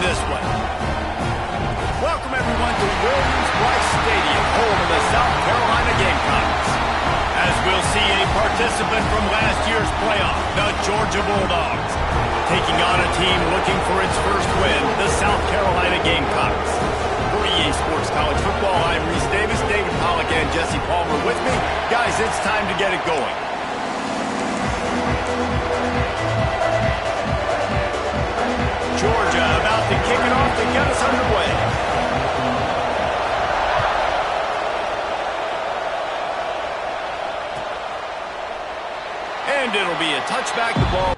this one. Welcome, everyone, to Williams-Brice Stadium, home of the South Carolina Gamecocks. As we'll see a participant from last year's playoff, the Georgia Bulldogs, taking on a team looking for its first win, the South Carolina Gamecocks. For EA Sports College Football, I'm Reese Davis, David Pollock, and Jesse Palmer with me. Guys, it's time to get it going. Georgia about to kick it off to get us underway. And it'll be a touchback the ball.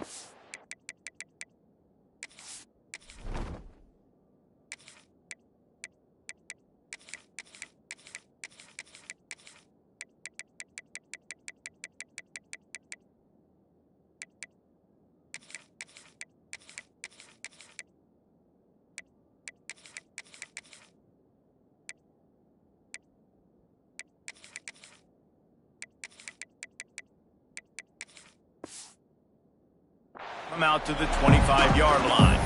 I'm out to the 25-yard line.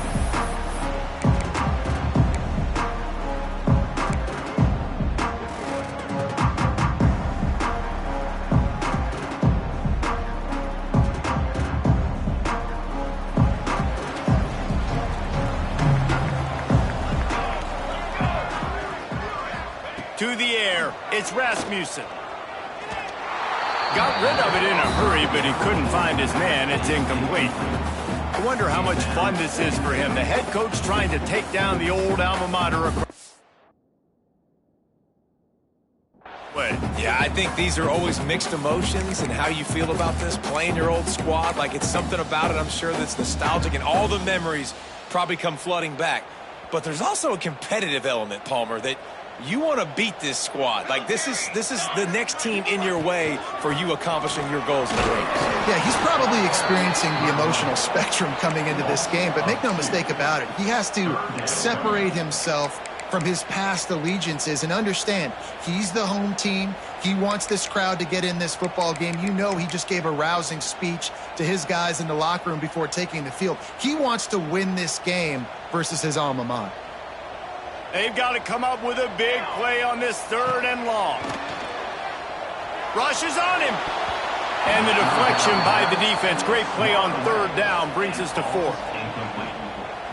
To the air, it's Rasmussen. Got rid of it in a hurry, but he couldn't find his man. It's incomplete. I wonder how much fun this is for him. The head coach trying to take down the old alma mater. Yeah, I think these are always mixed emotions and how you feel about this, playing your old squad. Like, it's something about it, I'm sure, that's nostalgic, and all the memories probably come flooding back. But there's also a competitive element, Palmer, that you want to beat this squad. Like, this is the next team in your way for you accomplishing your goals and dreams. Yeah, he's probably experiencing the emotional spectrum coming into this game, but make no mistake about it. He has to separate himself from his past allegiances and understand he's the home team. He wants this crowd to get in this football game. You know, he just gave a rousing speech to his guys in the locker room before taking the field. He wants to win this game versus his alma mater. They've got to come up with a big play on this 3rd and long. Rushes on him. And the deflection by the defense. Great play on 3rd down brings us to 4th.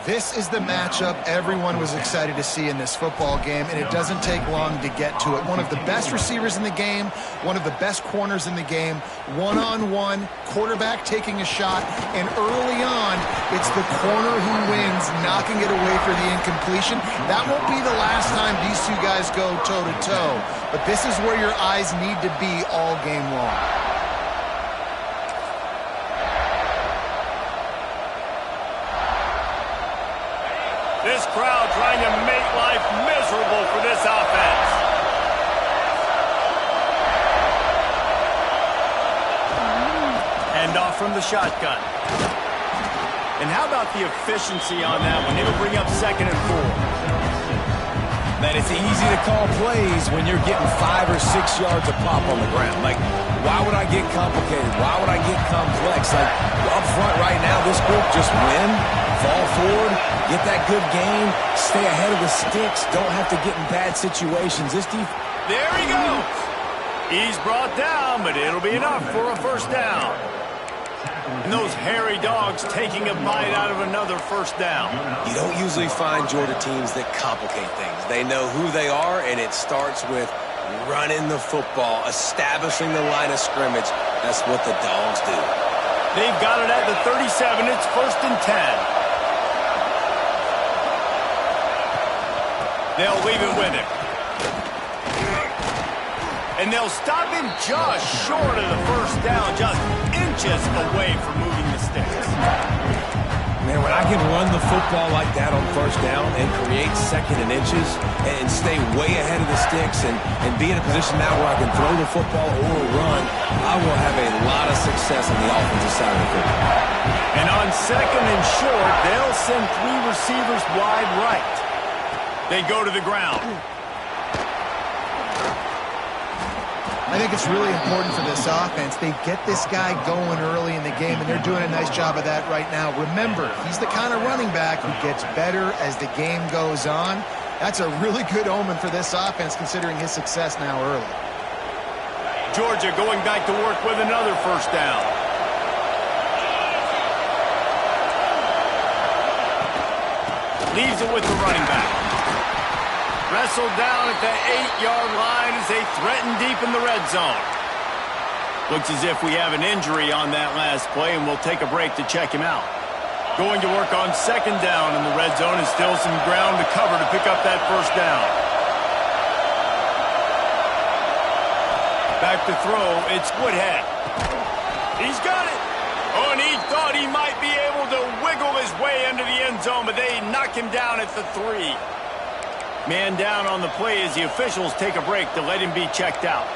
This is the matchup everyone was excited to see in this football game, and it doesn't take long to get to it. One of the best receivers in the game, one of the best corners in the game, one-on-one, quarterback taking a shot, and early on, it's the corner who wins, knocking it away for the incompletion. That won't be the last time these two guys go toe-to-toe, but this is where your eyes need to be all game long. This crowd trying to make life miserable for this offense. Hand off from the shotgun. And how about the efficiency on that one? It'll bring up 2nd and 4. Man, it's easy to call plays when you're getting 5 or 6 yards of pop on the ground. Like, why would I get complicated? Why would I get complex? Like, up front right now, this group just win, fall forward, get that good game, stay ahead of the sticks, don't have to get in bad situations. This defense. There he goes. He's brought down, but it'll be enough for a 1st down. And those hairy dogs taking a bite out of another 1st down. You don't usually find Georgia teams that complicate things. They know who they are, and it starts with running the football, establishing the line of scrimmage. That's what the Dogs do. They've got it at the 37. It's 1st and 10. They'll leave it with him. And they'll stop him just short of the 1st down, just inches away from moving the sticks. Man, when I can run the football like that on 1st down and create 2nd and inches and stay way ahead of the sticks and be in a position now where I can throw the football or run, I will have a lot of success on the offensive side of the football. And on 2nd and short, they'll send 3 receivers wide right. They go to the ground. I think it's really important for this offense. They get this guy going early in the game, and they're doing a nice job of that right now. Remember, he's the kind of running back who gets better as the game goes on. That's a really good omen for this offense, considering his success now early. Georgia going back to work with another first down. Leaves it with the running back. Wrestled down at the 8-yard line as they threaten deep in the red zone. Looks as if we have an injury on that last play, and we'll take a break to check him out. Going to work on second down in the red zone, and still some ground to cover to pick up that first down. Back to throw, it's Woodhead. He's got it. Oh, and he thought he might be able to wiggle his way into the end zone, but they knock him down at the 3. Man down on the play as the officials take a break to let him be checked out.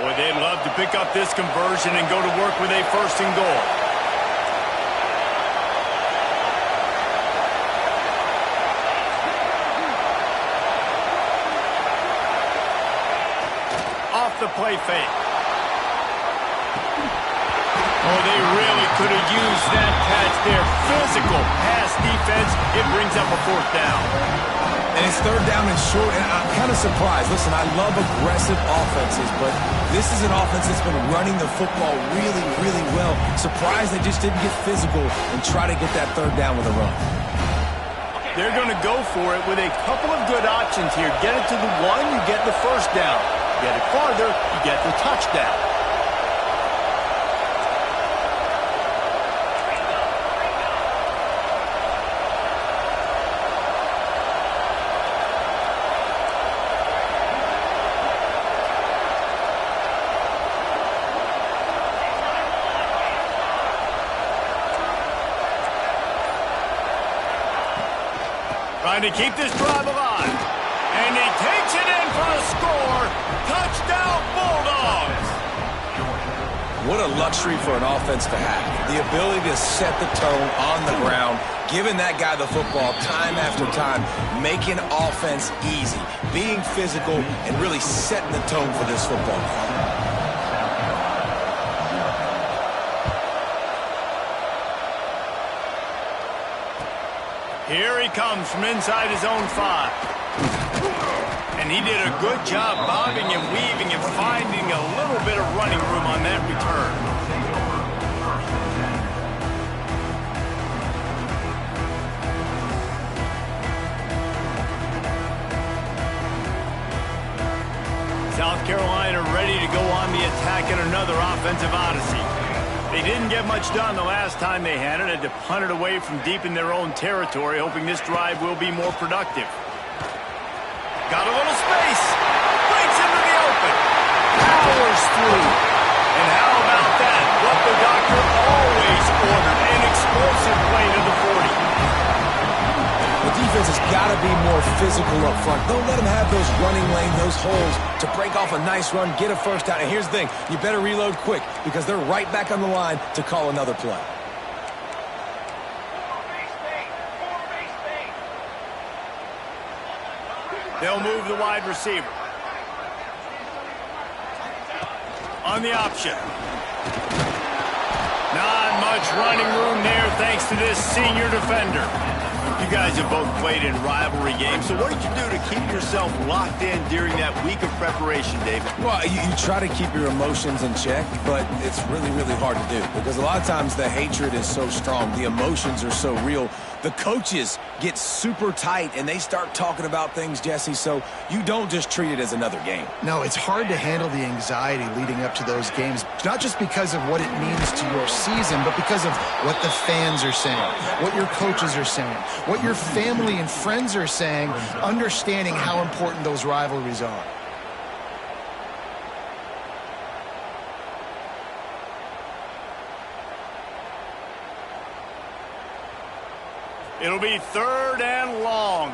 Boy, they'd love to pick up this conversion and go to work with a first and goal. Off the play fake. Oh, they really could have used that catch there. Physical pass defense. It brings up a fourth down. And it's third down and short, and I'm kind of surprised. Listen, I love aggressive offenses, but this is an offense that's been running the football really, really well. Surprised they just didn't get physical and try to get that third down with a run. They're going to go for it with a couple of good options here. Get it to the 1, you get the first down. Get it farther, you get the touchdown. Trying to keep this drive alive. And he takes it in for a score. Touchdown, Bulldogs. What a luxury for an offense to have. The ability to set the tone on the ground, giving that guy the football time after time, making offense easy, being physical, and really setting the tone for this football. Here he comes from inside his own 5. And he did a good job bobbing and weaving and finding a little bit of running room on that return. South Carolina ready to go on the attack in another offensive odyssey. They didn't get much done the last time they had it. Had to punt it away from deep in their own territory, hoping this drive will be more productive. Got a little space. Breaks into the open. Powers through. And how about that? What the doctor always ordered. An explosive play to the 40. The defense has got to be more physical up front. Don't let them have those running lane, those holes to break off a nice run, get a first down. And here's the thing, you better reload quick because they're right back on the line to call another play. They'll move the wide receiver. On the option. Not much running room there thanks to this senior defender. You guys have both played in rivalry games, so what did you do to keep yourself locked in during that week of preparation, David? Well, you try to keep your emotions in check, but it's really, really hard to do because a lot of times the hatred is so strong, the emotions are so real. The coaches get super tight and they start talking about things, Jesse, so you don't just treat it as another game. No, it's hard to handle the anxiety leading up to those games, not just because of what it means to your season, but because of what the fans are saying, what your coaches are saying, what your family and friends are saying, understanding how important those rivalries are. It'll be third and long.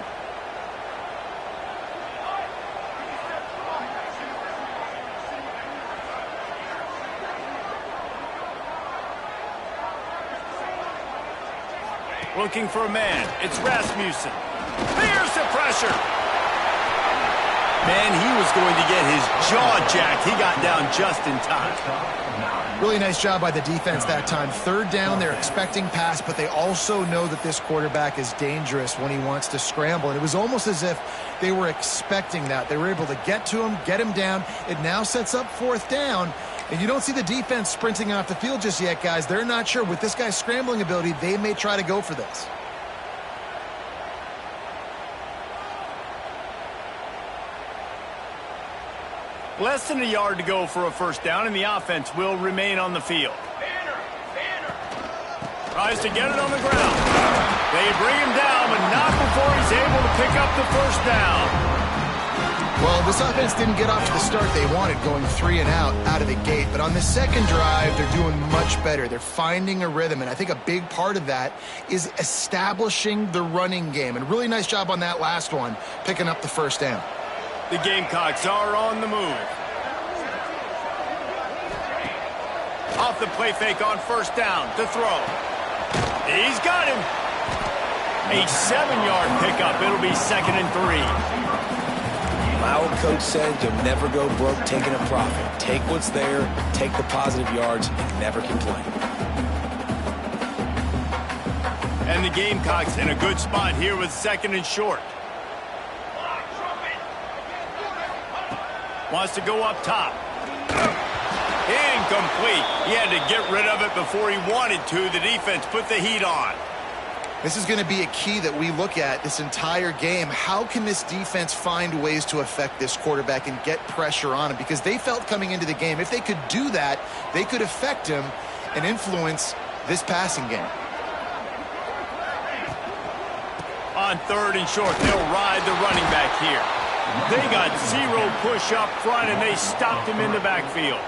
Looking for a man. It's Rasmussen. Here's the pressure. Man, he was going to get his jaw jacked. He got down just in time. Really nice job by the defense that time. Third down, they're expecting pass, but they also know that this quarterback is dangerous when he wants to scramble. And it was almost as if they were expecting that. They were able to get to him, get him down. It now sets up fourth down. And you don't see the defense sprinting off the field just yet, guys. They're not sure. With this guy's scrambling ability, they may try to go for this. Less than a yard to go for a first down, and the offense will remain on the field. Tries to get it on the ground. They bring him down, but not before he's able to pick up the first down. Well, this offense didn't get off to the start they wanted, going 3 and out of the gate. But on the second drive, they're doing much better. They're finding a rhythm, and I think a big part of that is establishing the running game. And really nice job on that last one, picking up the first down. The Gamecocks are on the move. Off the play fake on first down to throw. He's got him. A 7-yard pickup. It'll be 2nd and 3. My old coach said you'll never go broke taking a profit. Take what's there, take the positive yards, and never complain. And the Gamecocks in a good spot here with 2nd and short. Wants to go up top. Incomplete. He had to get rid of it before he wanted to. The defense put the heat on. This is going to be a key that we look at this entire game. How can this defense find ways to affect this quarterback and get pressure on him? Because they felt coming into the game, if they could do that, they could affect him and influence this passing game. On 3rd and short, they'll ride the running back here. They got 0 push up front, and they stopped him in the backfield.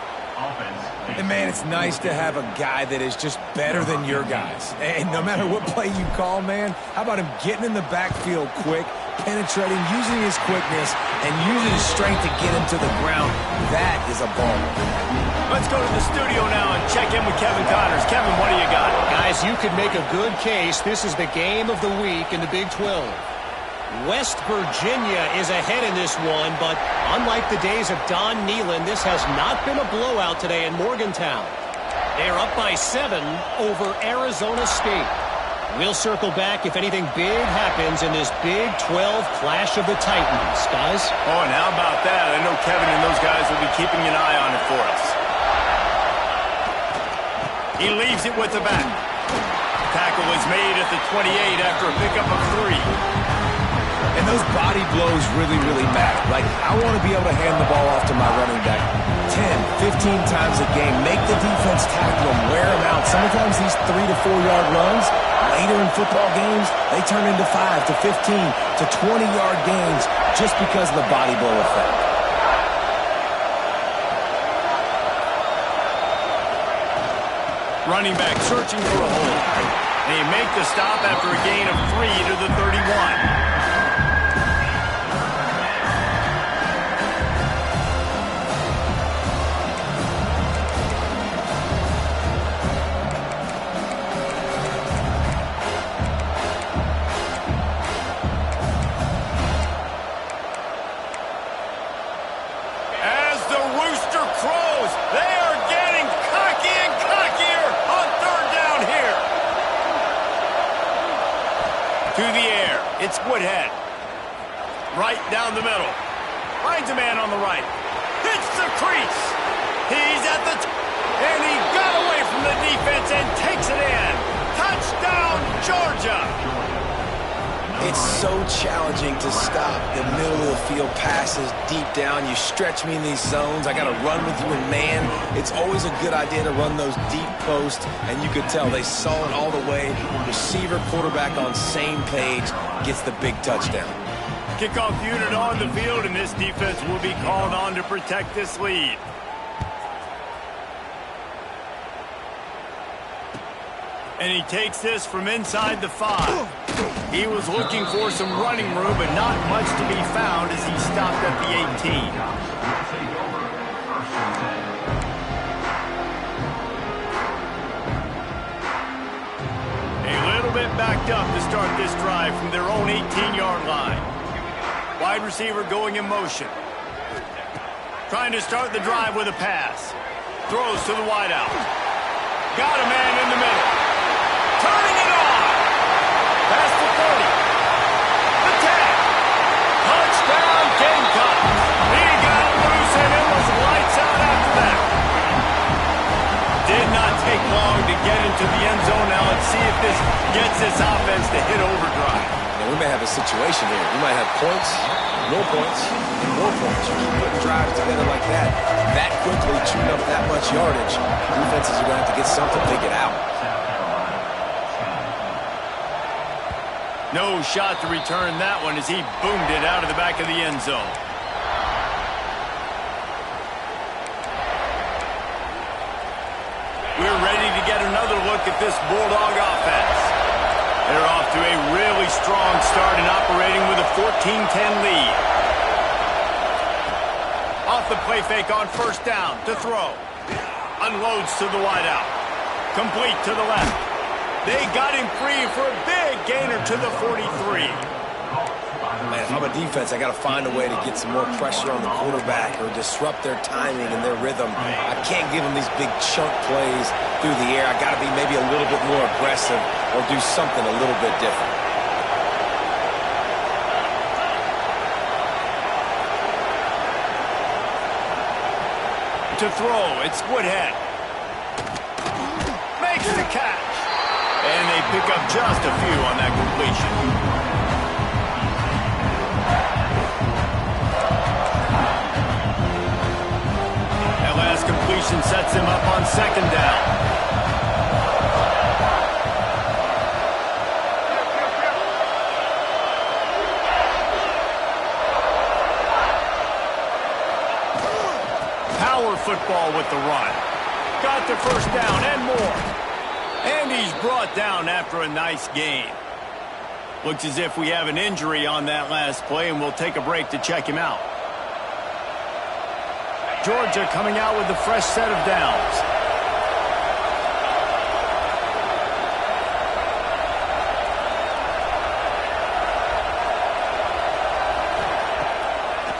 And, man, it's nice to have a guy that is just better than your guys. And no matter what play you call, man, how about him getting in the backfield quick, penetrating, using his quickness, and using his strength to get him to the ground? That is a ball. Let's go to the studio now and check in with Kevin Connors. Kevin, what do you got? Guys, you could make a good case. This is the game of the week in the Big 12. West Virginia is ahead in this one, but unlike the days of Don Nehlen, this has not been a blowout today in Morgantown. They're up by 7 over Arizona State. We'll circle back if anything big happens in this Big 12 clash of the Titans. Guys? Oh, and how about that? I know Kevin and those guys will be keeping an eye on it for us. He leaves it with the back. Tackle is made at the 28 after a pickup of 3. And those body blows really, really matter. Like, I want to be able to hand the ball off to my running back 10, 15 times a game. Make the defense tackle him, wear him out. Sometimes these 3 to 4 yard runs, later in football games, they turn into 5 to 15 to 20 yard gains just because of the body blow effect. Running back searching for a hole. They make the stop after a gain of 3 to the 31. It's Woodhead. Right down the middle. Finds a man on the right. Hits the crease. He's at the and he got away from the defense and takes it in. Touchdown, Georgia. It's so challenging to stop the middle of the field passes deep down. You stretch me in these zones. I got to run with you in man. It's always a good idea to run those deep posts, and you could tell they saw it all the way. Receiver, quarterback on same page, gets the big touchdown. Kickoff unit on the field, and this defense will be called on to protect this lead. And he takes this from inside the 5. He was looking for some running room, but not much to be found as he stopped at the 18. A little bit backed up to start this drive from their own 18-yard line. Wide receiver going in motion. Trying to start the drive with a pass. Throws to the wideout. Got a man in the middle. Turning it on. Past the 30. The 10. Touchdown Gamecocks. He got loose and it was lights out after that. Did not take long to get into the end zone. Now let's see if this gets this offense to hit overdrive. Now, we may have a situation here. We might have points, more points, and more points. You keep putting drives together like that quickly, chewing up that much yardage, defenses are going to have to get something figured out. No shot to return that one as he boomed it out of the back of the end zone. We're ready to get another look at this Bulldog offense. They're off to a really strong start and operating with a 14-10 lead. Off the play fake on first down to throw. Unloads to the wideout. Complete to the left. They got him free for a big gainer to the 43. Man, if I'm a defense, I got to find a way to get some more pressure on the quarterback or disrupt their timing and their rhythm. I can't give them these big chunk plays through the air. I got to be maybe a little bit more aggressive or do something a little bit different. To throw, it's Woodhead. Makes the catch. And they pick up just a few on that completion. That last completion sets him up on second down. Power football with the run. Got the first down and more. And he's brought down after a nice gain. Looks as if we have an injury on that last play, and we'll take a break to check him out. Georgia coming out with a fresh set of downs.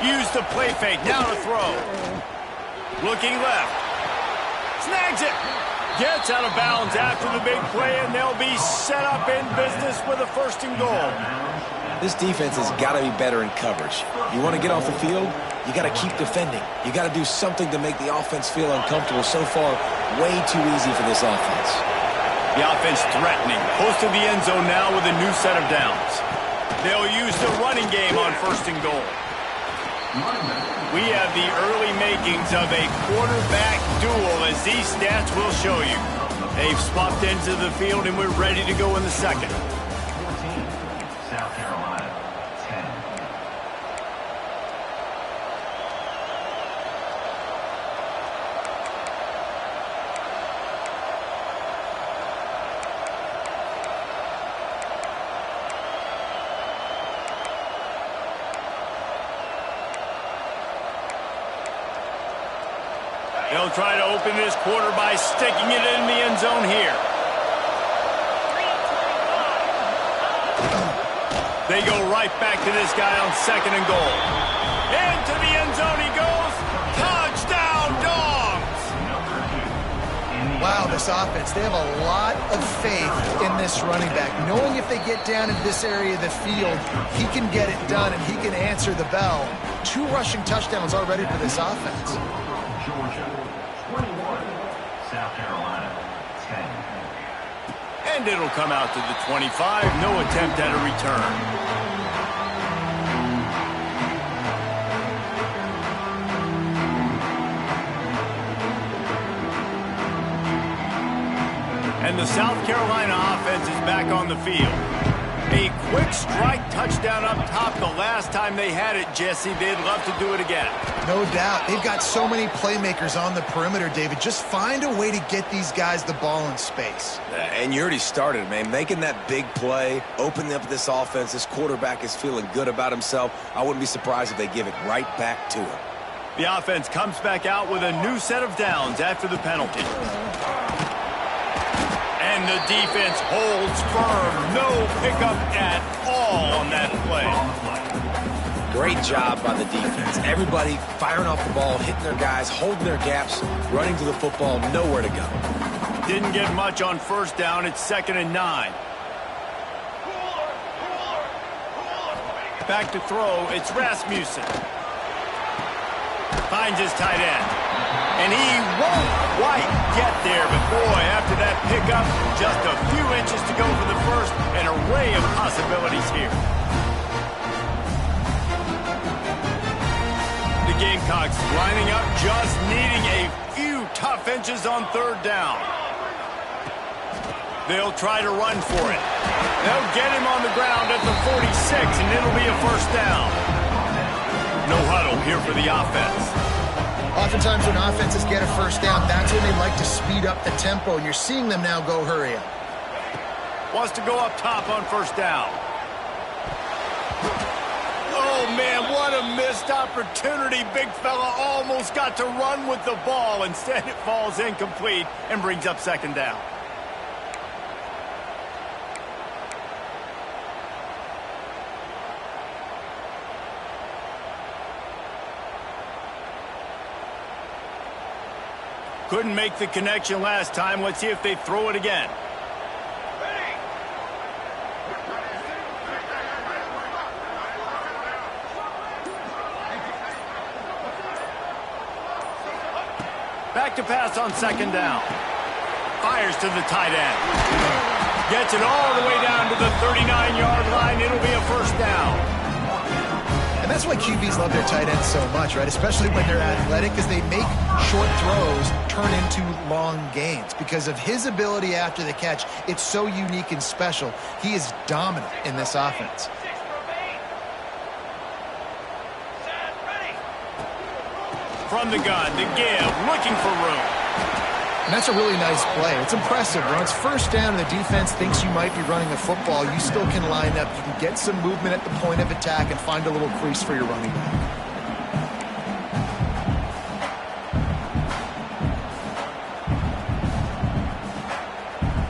Use the play fake, now to throw. Looking left. Snags it. Gets out of bounds after the big play, and they'll be set up in business with a first and goal. This defense has got to be better in coverage. You want to get off the field, you got to keep defending. You got to do something to make the offense feel uncomfortable. So far, way too easy for this offense. The offense threatening. Close to the end zone now with a new set of downs. They'll use the running game on first and goal. We have the early makings of a quarterback duel, as these stats will show you. They've swapped into the field, and we're ready to go in the second. 14, South Carolina, 10. They'll try to open this quarter by sticking it in the end zone here. They go right back to this guy on second and goal. Into the end zone he goes. Touchdown, Dogs! Wow, this offense, they have a lot of faith in this running back, knowing if they get down into this area of the field, he can get it done and he can answer the bell. 2 rushing touchdowns already for this offense. Georgia, 21, South Carolina, 10. And it'll come out to the 25. No attempt at a return. And the South Carolina offense is back on the field. A quick strike touchdown up top the last time they had it, Jesse. They'd love to do it again. No doubt. They've got so many playmakers on the perimeter, David. Just find a way to get these guys the ball in space. And you already started, man. Making that big play, opening up this offense. This quarterback is feeling good about himself. I wouldn't be surprised if they give it right back to him. The offense comes back out with a new set of downs after the penalty. And And the defense holds firm. No pickup at all on that play. Great job by the defense. Everybody firing off the ball, hitting their guys, holding their gaps, running to the football, nowhere to go. Didn't get much on first down. It's 2nd and 9. Back to throw. It's Rasmussen. Finds his tight end. And he won't quite get there. But, boy, after that pickup, just a few inches to go for the first. An array of possibilities here. The Gamecocks lining up, just needing a few tough inches on 3rd down. They'll try to run for it. They'll get him on the ground at the 46, and it'll be a first down. No huddle here for the offense. Oftentimes when offenses get a first down, that's when they like to speed up the tempo, and you're seeing them now go hurry up. Wants to go up top on first down. Oh, man, what a missed opportunity. Big fella almost got to run with the ball. Instead, it falls incomplete and brings up 2nd down. Couldn't make the connection last time. Let's see if they throw it again. Back to pass on 2nd down. Fires to the tight end. Gets it all the way down to the 39-yard line. It'll be a first down. And that's why QBs love their tight ends so much, right? Especially when they're athletic, because they make short throws turn into long gains. Because of his ability after the catch, it's so unique and special. He is dominant in this offense. From the gun, the give, looking for room. And that's a really nice play. It's impressive. When it's first down and the defense thinks you might be running the football, you still can line up. You can get some movement at the point of attack and find a little crease for your running back.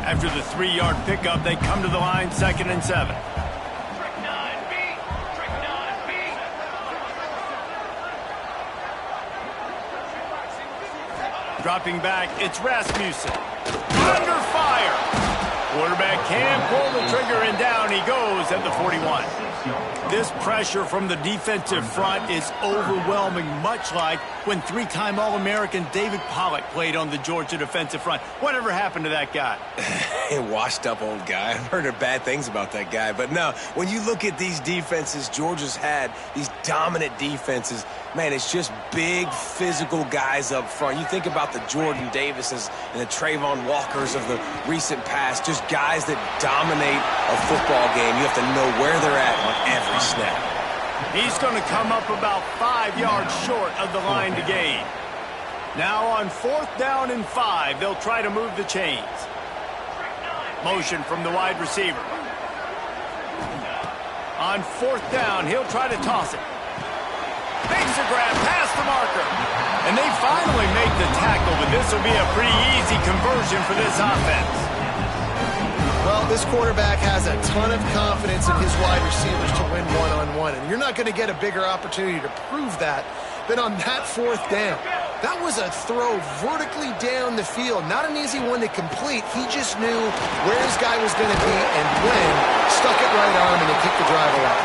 After the 3-yard pickup, they come to the line, 2nd and 7. Dropping back, it's Rasmussen. Under fire. Quarterback can pull the trigger, and down he goes at the 41. This pressure from the defensive front is overwhelming, much like when 3-time All-American David Pollock played on the Georgia defensive front. Whatever happened to that guy? A washed-up old guy. I've heard bad things about that guy. But no, when you look at these defenses Georgia's had, these dominant defenses, man, it's just big, physical guys up front. You think about the Jordan Davises and the Trayvon Walkers of the recent past, just guys that dominate a football game. You have to know where they're at on every snap. He's going to come up about 5 yards short of the line to gain. Now on 4th down and 5, they'll try to move the chains. Motion from the wide receiver. On 4th down, he'll try to toss it. Makes a grab past the marker. And they finally make the tackle, but this will be a pretty easy conversion for this offense. Well, this quarterback has a ton of confidence in his wide receivers to win one-on-one, and you're not going to get a bigger opportunity to prove that than on that 4th down. That was a throw vertically down the field. Not an easy one to complete. He just knew where his guy was going to be and when, stuck it right arm, and they kicked the drive away.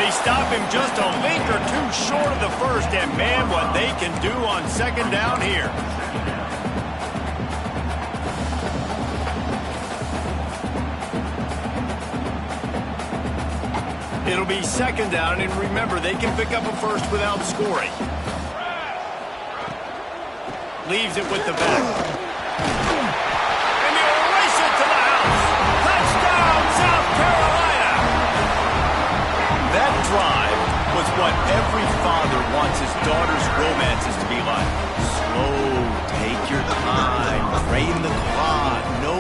They stop him just a link or two short of the first, and man, what they can do on 2nd down here. It'll be 2nd down, and remember, they can pick up a first without scoring. Leaves it with the back. And he'll race it to the house. Touchdown, South Carolina! That drive was what every father wants his daughter's romances to be like. Slow, take your time, frame the clock, no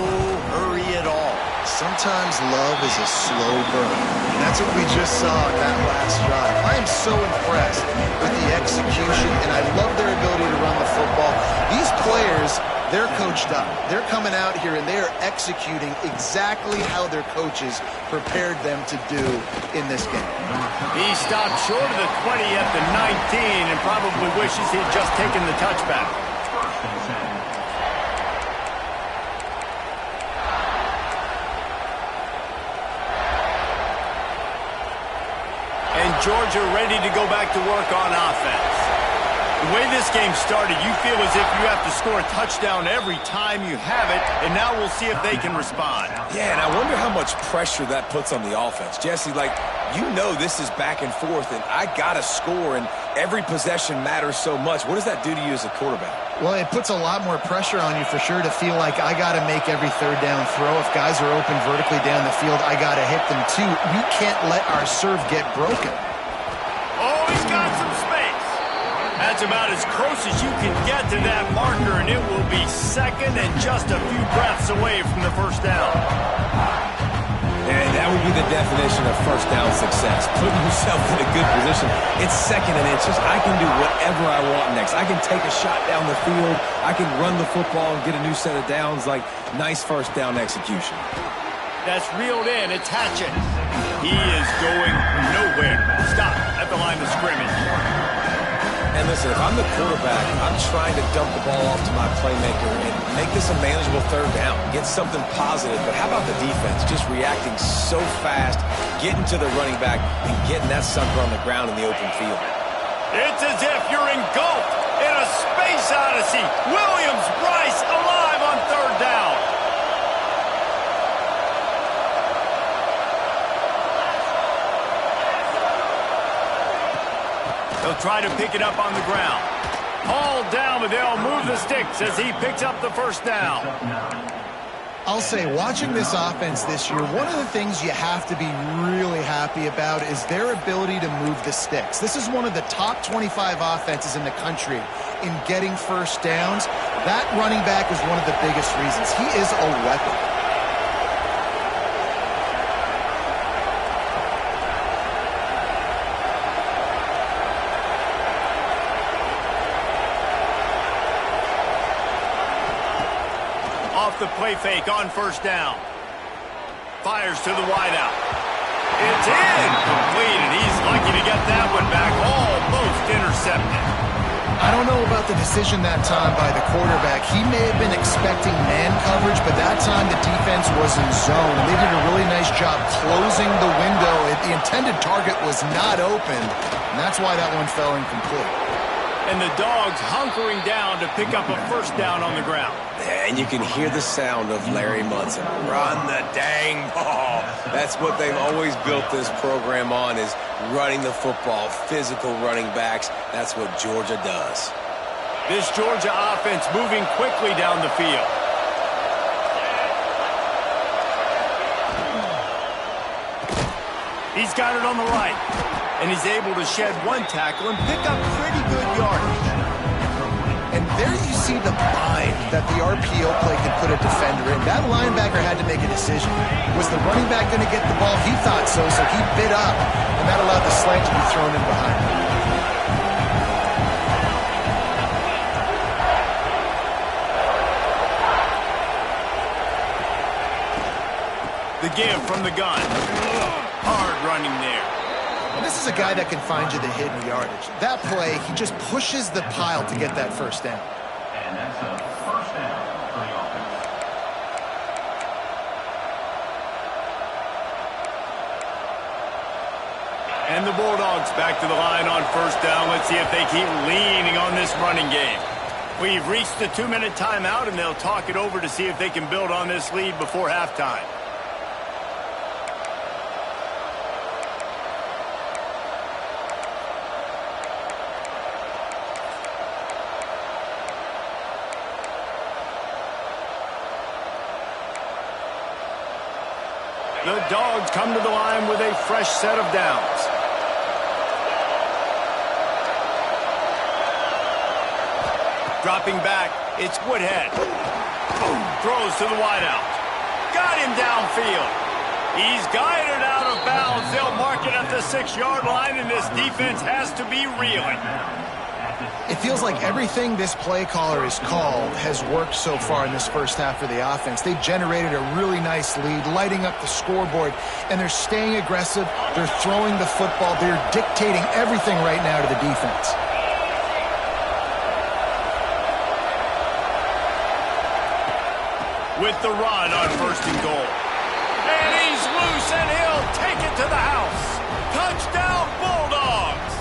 hurry at all. Sometimes love is a slow burn. And that's what we just saw in that last drive. I am so impressed with the execution, and I love their ability to run the football. These players They're coached up. They're coming out here and they are executing exactly how their coaches prepared them to do in this game. He stopped short of the 20 at the 19 and probably wishes he'd just taken the touchback. First and 10. And Georgia ready to go back to work on offense. The way this game started, you feel as if you have to score a touchdown every time you have it, and now we'll see if they can respond. Yeah, and I wonder how much pressure that puts on the offense. Jesse, like, you know this is back and forth, and I got to score, and every possession matters so much. What does that do to you as a quarterback? Well, it puts a lot more pressure on you for sure to feel like I got to make every third down throw. If guys are open vertically down the field, I got to hit them too. We can't let our serve get broken. Oh, he's got some space. That's about as close as you can get to that marker, and it will be second and just a few breaths away from the first down. And that would be the definition of first down success. Putting yourself in a good position. It's second and inches. I can do whatever I want next. I can take a shot down the field. I can run the football and get a new set of downs. Like, nice first down execution. That's reeled in. It's Hatchett. He is going nowhere. Stop at the line of scrimmage. And listen, if I'm the quarterback, I'm trying to dump the ball off to my playmaker and make this a manageable third down, get something positive. But how about the defense just reacting so fast, getting to the running back, and getting that sucker on the ground in the open field? It's as if you're engulfed in a space odyssey. Williams-Brice alive on third down. They'll try to pick it up on the ground. Hauled down, but they'll move the sticks as he picks up the first down. I'll say, watching this offense this year, one of the things you have to be really happy about is their ability to move the sticks. This is one of the top 25 offenses in the country in getting first downs. That running back is one of the biggest reasons. He is a weapon. The play fake on first down. Fires to the wideout. It's incomplete, and he's lucky to get that one back. Almost intercepted. I don't know about the decision that time by the quarterback. He may have been expecting man coverage, but that time the defense was in zone. And they did a really nice job closing the window. The intended target was not open, and that's why that one fell incomplete. And the Dogs hunkering down to pick up a first down on the ground. And you can hear the sound of Larry Munson. Run the dang ball. That's what they've always built this program on, is running the football, physical running backs. That's what Georgia does. This Georgia offense moving quickly down the field. He's got it on the right. And he's able to shed one tackle and pick up pretty good yardage. And there you see the bind that the RPO play can put a defender in. That linebacker had to make a decision. Was the running back going to get the ball? He thought so, so he bit up, and that allowed the slant to be thrown in behind him. The give from the gun. Hard running there. And this is a guy that can find you the hidden yardage. That play, he just pushes the pile to get that first down. And that's a first down for the offense. And the Bulldogs back to the line on first down. Let's see if they keep leaning on this running game. We've reached the 2-minute timeout, and they'll talk it over to see if they can build on this lead before halftime. The Dogs come to the line with a fresh set of downs. Dropping back, it's Woodhead. Throws to the wideout. Got him downfield. He's guided out of bounds. They'll mark it at the 6-yard line, and this defense has to be reeling. It feels like everything this play caller has called has worked so far in this first half for the offense. They've generated a really nice lead, lighting up the scoreboard, and they're staying aggressive. They're throwing the football. They're dictating everything right now to the defense. With the run on 1st and goal. And he's loose, and he'll take it to the house. Touchdown, Bulldogs!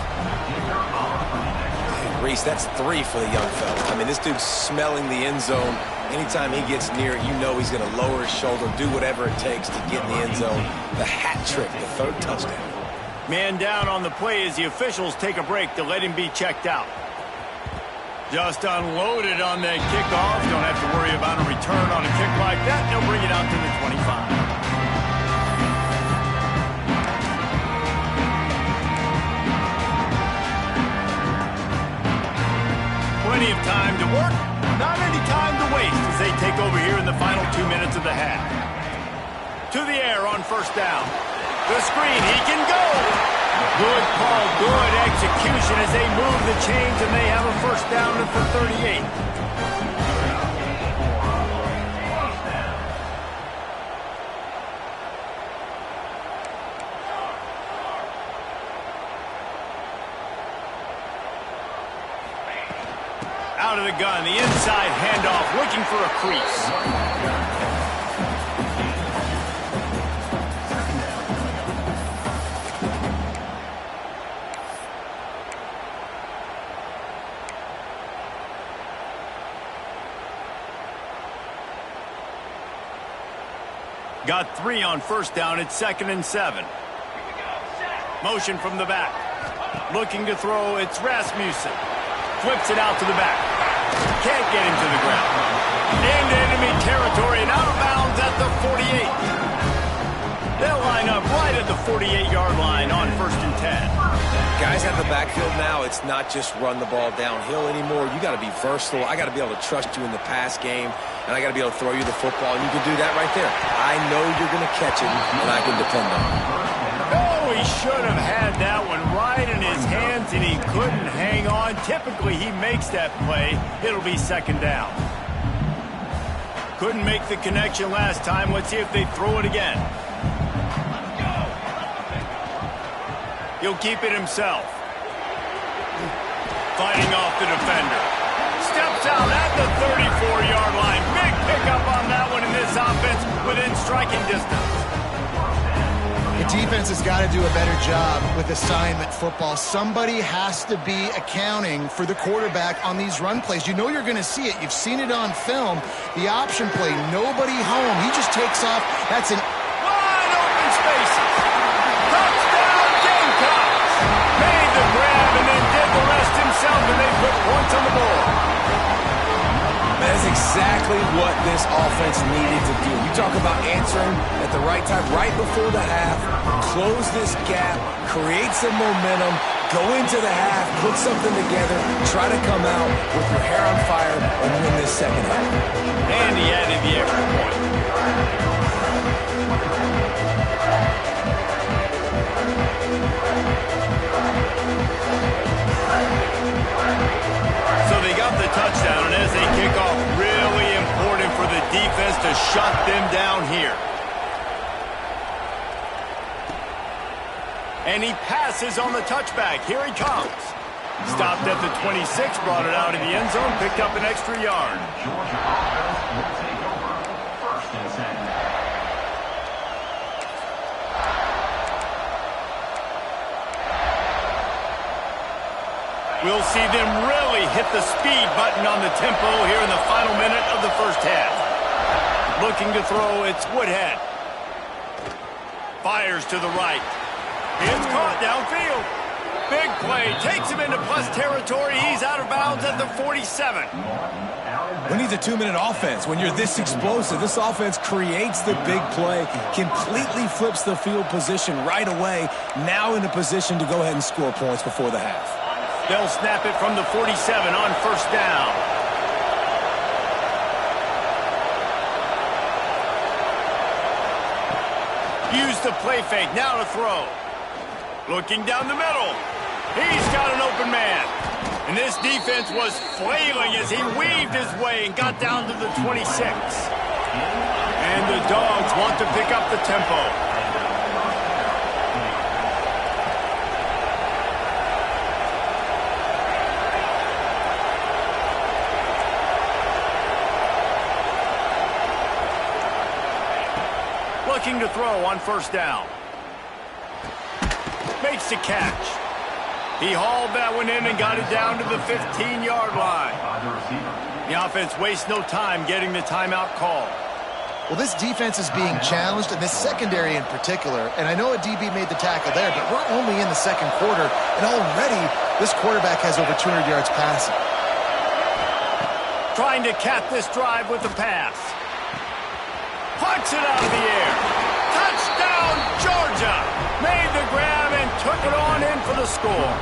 Hey, Reese, that's 3 for the young fella. I mean, this dude's smelling the end zone. Anytime he gets near it, you know he's going to lower his shoulder, do whatever it takes to get in the end zone. The hat trick, the 3rd touchdown. Man down on the play as the officials take a break to let him be checked out. Just unloaded on that kickoff. Don't have to worry about a return on a kick like that. They'll bring it out to the 25. Plenty of time to work. Not any time to waste as they take over here in the final 2 minutes of the half. To the air on 1st down. The screen, he can go. Good call, good execution as they move the chains, and they have a 1st down for 38. Out of the gun, the inside handoff, looking for a crease. Got 3 on 1st down. It's 2nd and 7. Motion from the back. Looking to throw. It's Rasmussen. Flips it out to the back. Can't get him to the ground. Into enemy territory and out of bounds at the 48. They'll line up right at the 48-yard line on 1st and 10. Guys at the backfield now, it's not just run the ball downhill anymore. You got to be versatile. I got to be able to trust you in the pass game, and I got to be able to throw you the football, and you can do that right there. I know you're going to catch it, and I can depend on it. Oh, he should have had that one right in his hands, and he couldn't hang on. Typically, he makes that play. It'll be 2nd down. Couldn't make the connection last time. Let's see if they throw it again. He'll keep it himself. Fighting off the defender. Steps out at the 34-yard line. Big pickup on that one in this offense within striking distance. The defense has got to do a better job with assignment football. Somebody has to be accounting for the quarterback on these run plays. You know you're going to see it. You've seen it on film. The option play, nobody home. He just takes off. That's an wide open spaces. Touchdown Gamecocks. Made the grab and then did the rest himself, and they put points on the board. That is exactly what this offense needed to do. You talk about answering at the right time, right before the half, close this gap, create some momentum, go into the half, put something together, try to come out with your hair on fire and win this 2nd half. And he added the extra point. So they got the touchdown, and as they kick off, really important for the defense to shut them down here. And he passes on the touchback. Here he comes. Stopped at the 26, brought it out of the end zone, picked up an extra yard. Georgia offense will take over 1st and 10. We'll see them really hit the speed button on the tempo here in the final minute of the 1st half. Looking to throw, it's Woodhead. Fires to the right. It's caught downfield. Big play. Takes him into plus territory. He's out of bounds at the 47. We need a 2-minute offense. When you're this explosive, this offense creates the big play, completely flips the field position right away, now in a position to go ahead and score points before the half. They'll snap it from the 47 on 1st down. Use the play fake, now to throw. Looking down the middle. He's got an open man. And this defense was flailing as he weaved his way and got down to the 26. And the Dogs want to pick up the tempo. Looking to throw on first down. Makes the catch. He hauled that one in and got it down to the 15-yard line. The offense wastes no time getting the timeout call. Well, this defense is being challenged, and this secondary in particular. And I know a DB made the tackle there, but we're only in the second quarter, and already this quarterback has over 200 yards passing. Trying to cap this drive with the pass. Punts it out of the air. Touchdown, Georgia! Made the grab and took it on in for the score.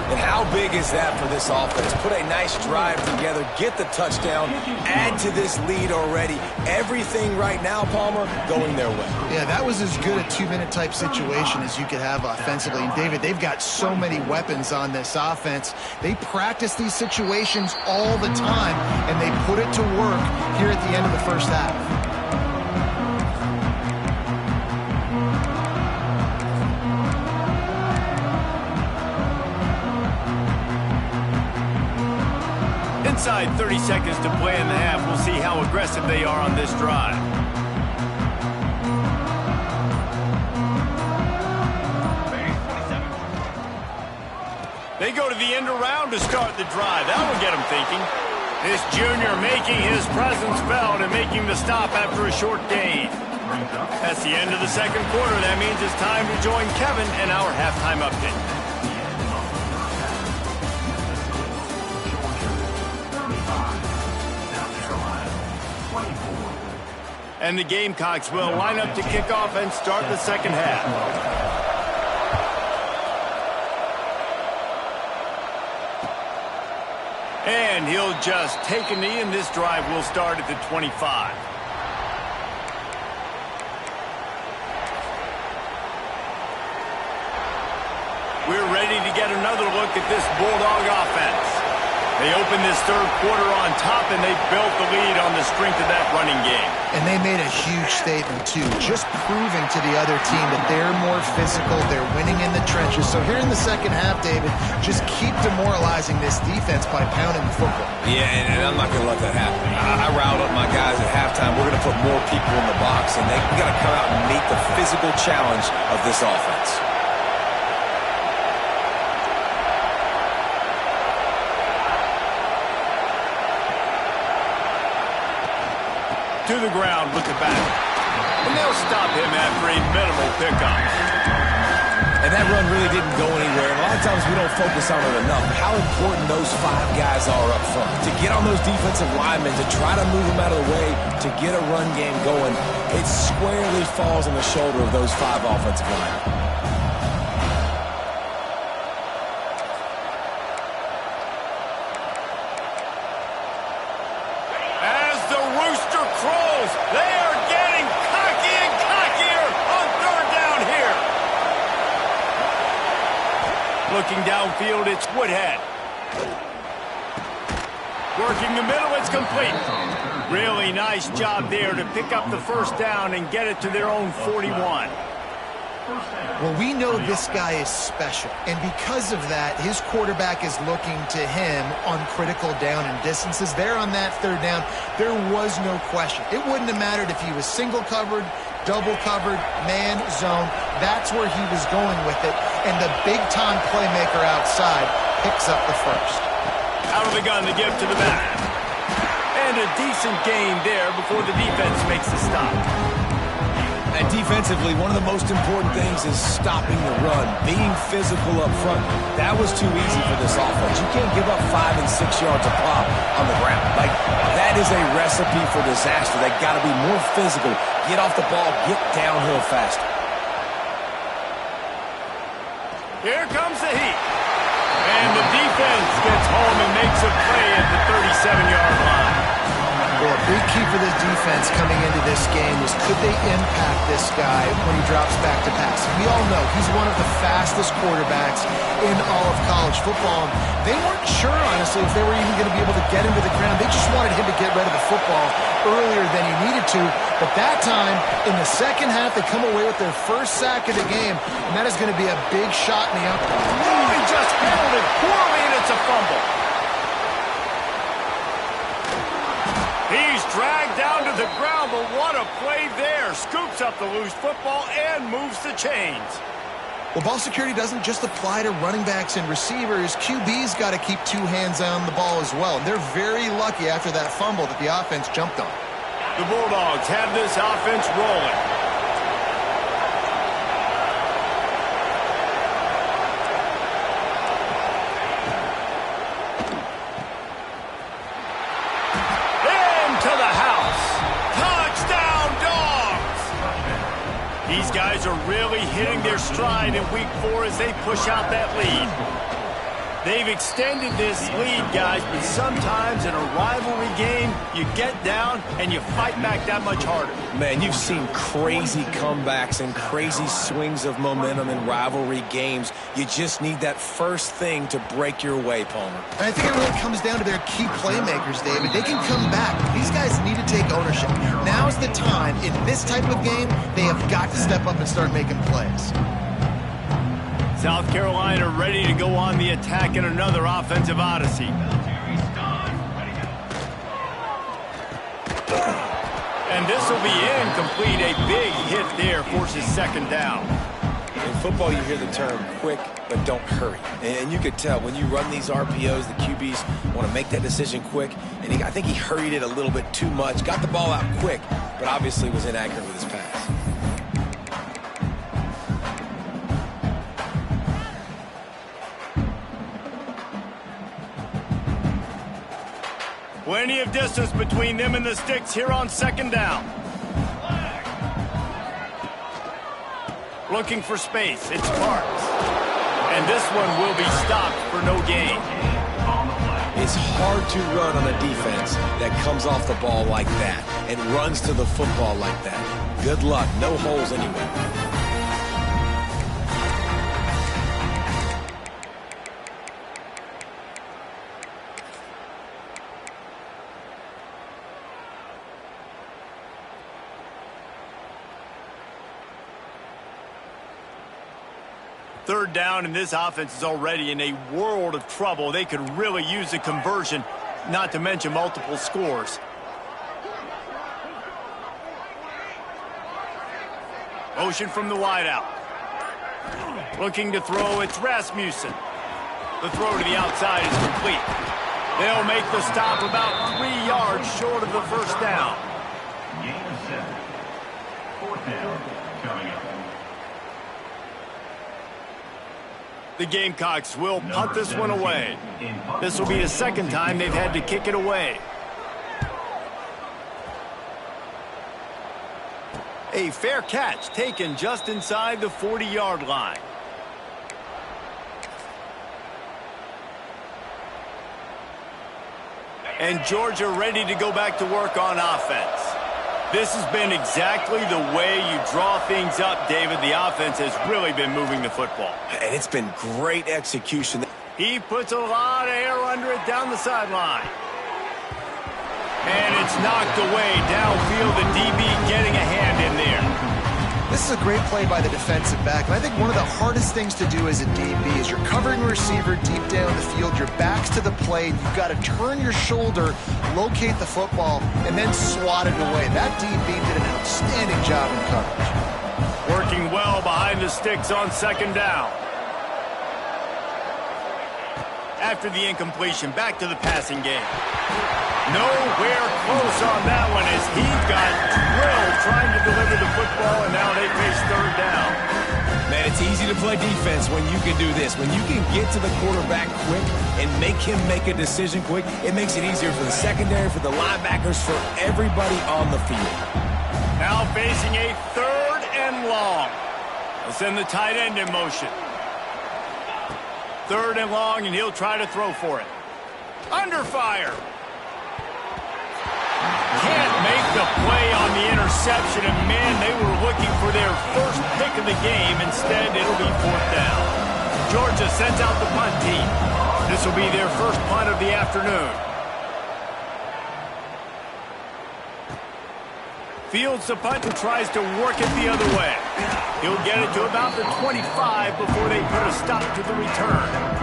And how big is that for this offense? Put a nice drive together, get the touchdown, add to this lead already. Everything right now, Palmer, going their way. Yeah, that was as good a two-minute type situation as you could have offensively. And, David, they've got so many weapons on this offense. They practice these situations all the time, and they put it to work here at the end of the first half. Inside 30 seconds to play in the half. We'll see how aggressive they are on this drive. They go to the end around to start the drive. That will get them thinking. This junior making his presence felt and making the stop after a short gain. That's the end of the second quarter. That means it's time to join Kevin in our halftime update. And the Gamecocks will line up to kick off and start the second half. And he'll just take a knee, and this drive will start at the 25. We're ready to get another look at this Bulldog offense. They opened this third quarter on top, and they built the lead on the strength of that running game. And they made a huge statement, too, just proving to the other team that they're more physical, they're winning in the trenches. So here in the second half, David, just keep demoralizing this defense by pounding the football. Yeah, and I'm not going to let that happen. I riled up my guys at halftime. We're going to put more people in the box, and we got to come out and meet the physical challenge of this offense. To the ground with the back. And they'll stop him after a minimal pickup. And that run really didn't go anywhere. And a lot of times we don't focus on it enough. How important those five guys are up front. To get on those defensive linemen, to try to move them out of the way, to get a run game going, it squarely falls on the shoulder of those five offensive linemen. Looking downfield, it's Woodhead. Working the middle, it's complete. Really nice job there to pick up the first down and get it to their own 41. Well, we know this guy is special, and because of that, his quarterback is looking to him on critical down and distances. There on that third down, there was no question. It wouldn't have mattered if he was single covered, double covered, man, zone. That's where he was going with it, and the big-time playmaker outside picks up the first. Out of the gun, the give to the back. And a decent gain there before the defense makes the stop. And defensively, one of the most important things is stopping the run, being physical up front. That was too easy for this offense. You can't give up 5 and 6 yards a pop on the ground. Like, that is a recipe for disaster. They got to be more physical, get off the ball, get downhill faster. Here comes the heat. And the defense gets home and makes a play at the 37-yard line. Well, a big key for this defense coming into this game was could they impact this guy when he drops back to pass? We all know he's one of the fastest quarterbacks in all of college football. They weren't sure, honestly, if they were even going to be able to get him to the ground. They just wanted him to get rid of the football earlier than he needed to. But that time, in the second half, they come away with their first sack of the game, and that is going to be a big shot in the up. Oh, he just handled it poorly, and it's a fumble. He's dragged down to the ground, but what a play there. Scoops up the loose football and moves the chains. Well, ball security doesn't just apply to running backs and receivers. QB's got to keep two hands on the ball as well. And they're very lucky after that fumble that the offense jumped on. The Bulldogs have this offense rolling. These guys are really hitting their stride in week 4 as they push out that lead. They've extended this lead, guys, but sometimes in a rivalry game, you get down and you fight back that much harder. Man, you've seen crazy comebacks and crazy swings of momentum in rivalry games. You just need that first thing to break your way, Palmer. And I think it really comes down to their key playmakers, David. They can come back. These guys need to take ownership. Now's the time. In this type of game, they have got to step up and start making plays. South Carolina ready to go on the attack in another offensive odyssey. And this will be incomplete. A big hit there forces second down. In football, you hear the term quick, but don't hurry. And you could tell when you run these RPOs, the QBs want to make that decision quick. And I think he hurried it a little bit too much. Got the ball out quick, but obviously was inaccurate with his pass. Plenty of distance between them and the sticks here on second down. Looking for space. It's Parks. And this one will be stopped for no gain. It's hard to run on a defense that comes off the ball like that and runs to the football like that. Good luck. No holes anywhere. Third down, and this offense is already in a world of trouble. They could really use a conversion, not to mention multiple scores. Motion from the wideout. Looking to throw, it's Rasmussen. The throw to the outside is complete. They'll make the stop about 3 yards short of the first down. Gain of 7. Fourth down coming up. The Gamecocks will punt this one away. This will be the second time they've had to kick it away. A fair catch taken just inside the 40-yard line. And Georgia ready to go back to work on offense. This has been exactly the way you draw things up, David. The offense has really been moving the football. And it's been great execution. He puts a lot of air under it down the sideline. And it's knocked away downfield. The DB getting a hand in there. This is a great play by the defensive back. And I think one of the hardest things to do as a DB is you're covering a receiver deep down the field. Your back's to the plate. You've got to turn your shoulder, locate the football, and then swat it away. That DB did an outstanding job in coverage. Working well behind the sticks on second down. After the incompletion, back to the passing game. Nowhere close on that one as he got drilled trying to deliver the football, and now they face third down. Man, it's easy to play defense when you can do this. When you can get to the quarterback quick and make him make a decision quick, it makes it easier for the secondary, for the linebackers, for everybody on the field. Now facing a third and long. They'll send the tight end in motion. Third and long, and he'll try to throw for it. Under fire. Can't make the play on the interception, and man, they were looking for their first pick of the game. Instead, it'll be 4th down. Georgia sends out the punt team. This will be their first punt of the afternoon. Fields the punt and tries to work it the other way. He'll get it to about the 25 before they put a stop to the return.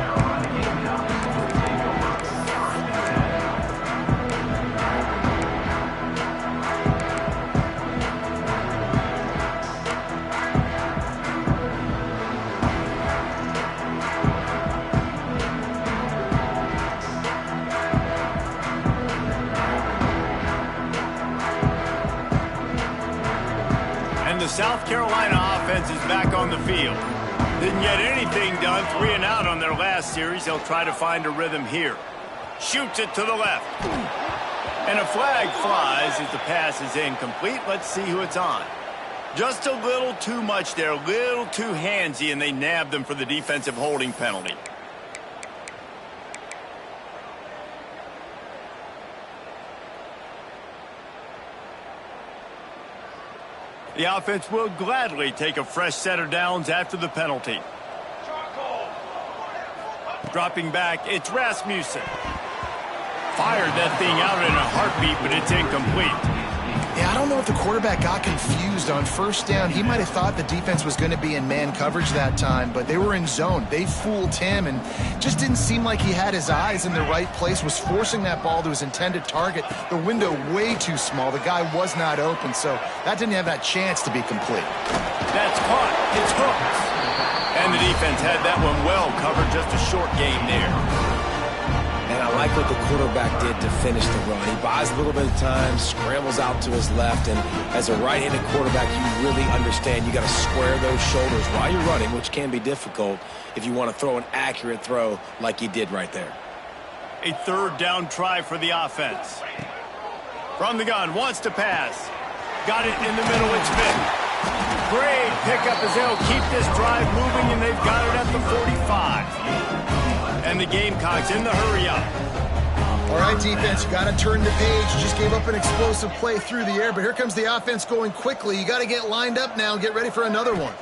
The South Carolina offense is back on the field. Didn't get anything done, 3 and out on their last series. They'll try to find a rhythm here. Shoots it to the left. And a flag flies as the pass is incomplete. Let's see who it's on. Just a little too much there, a little too handsy, and they nabbed them for the defensive holding penalty. The offense will gladly take a fresh set of downs after the penalty. Dropping back, it's Rasmussen. Fired that thing out in a heartbeat, but it's incomplete. Yeah, I don't know if the quarterback got confused on 1st down. He might have thought the defense was going to be in man coverage that time, but they were in zone. They fooled him and just didn't seem like he had his eyes in the right place, was forcing that ball to his intended target. The window way too small. The guy was not open, so that didn't have that chance to be complete. That's caught. It's hooked. And the defense had that one well covered, just a short gain there. And I like what the quarterback did to finish the run. He buys a little bit of time, scrambles out to his left, and as a right-handed quarterback, you really understand you got to square those shoulders while you're running, which can be difficult if you want to throw an accurate throw like he did right there. A 3rd down try for the offense. From the gun, wants to pass. Got it in the middle, it's Smith. Great pickup as they'll keep this drive moving, and they've got it at the 45. And the Gamecocks in the hurry-up. All right, defense, you got to turn the page. You just gave up an explosive play through the air, but here comes the offense going quickly. You got to get lined up now and get ready for another one.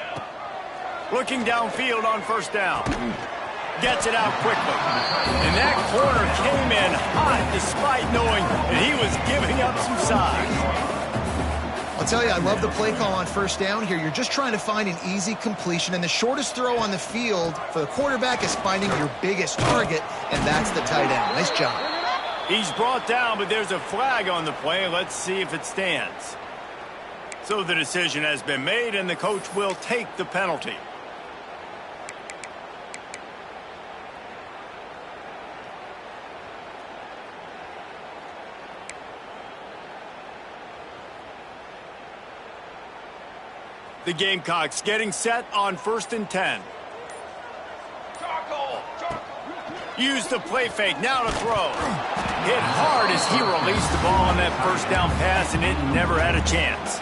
Looking downfield on 1st down. Gets it out quickly. And that corner came in hot despite knowing that he was giving up some size. I'll tell you, I love the play call on 1st down here. You're just trying to find an easy completion, and the shortest throw on the field for the quarterback is finding your biggest target, and that's the tight end. Nice job. He's brought down, but there's a flag on the play. Let's see if it stands. So the decision has been made, and the coach will take the penalty. The Gamecocks getting set on 1st and 10. Use the play fake, now to throw. Hit hard as he released the ball on that 1st down pass, and it never had a chance.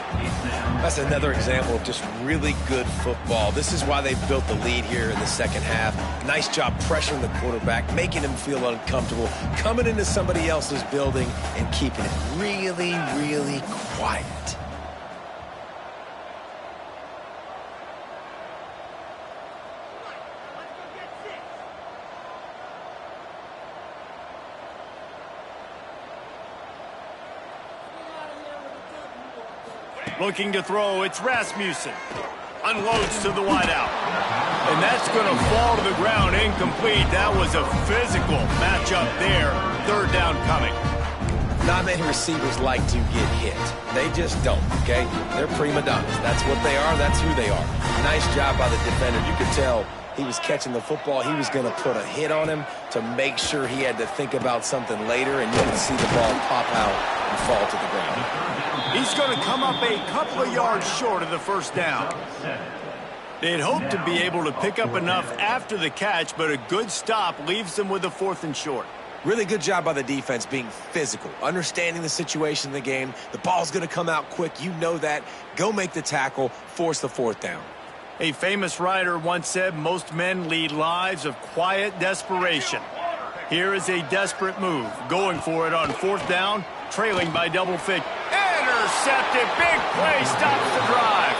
That's another example of just really good football. This is why they built the lead here in the 2nd half. Nice job pressuring the quarterback, making him feel uncomfortable, coming into somebody else's building and keeping it really, really quiet. Looking to throw, it's Rasmussen. Unloads to the wideout. And that's going to fall to the ground incomplete. That was a physical matchup there. 3rd down coming. Not many receivers like to get hit. They just don't, okay? They're prima donnas. That's what they are. That's who they are. Nice job by the defender. You could tell he was catching the football. He was going to put a hit on him to make sure he had to think about something later, and you can see the ball pop out and fall to the ground. He's going to come up a couple of yards short of the 1st down. They'd hoped to be able to pick up enough after the catch, but a good stop leaves them with a 4th and short. Really good job by the defense being physical, understanding the situation in the game. The ball's going to come out quick. You know that. Go make the tackle, force the 4th down. A famous writer once said, most men lead lives of quiet desperation. Here is a desperate move. Going for it on 4th down. trailing by double figures. Intercepted. Big play stops the drive.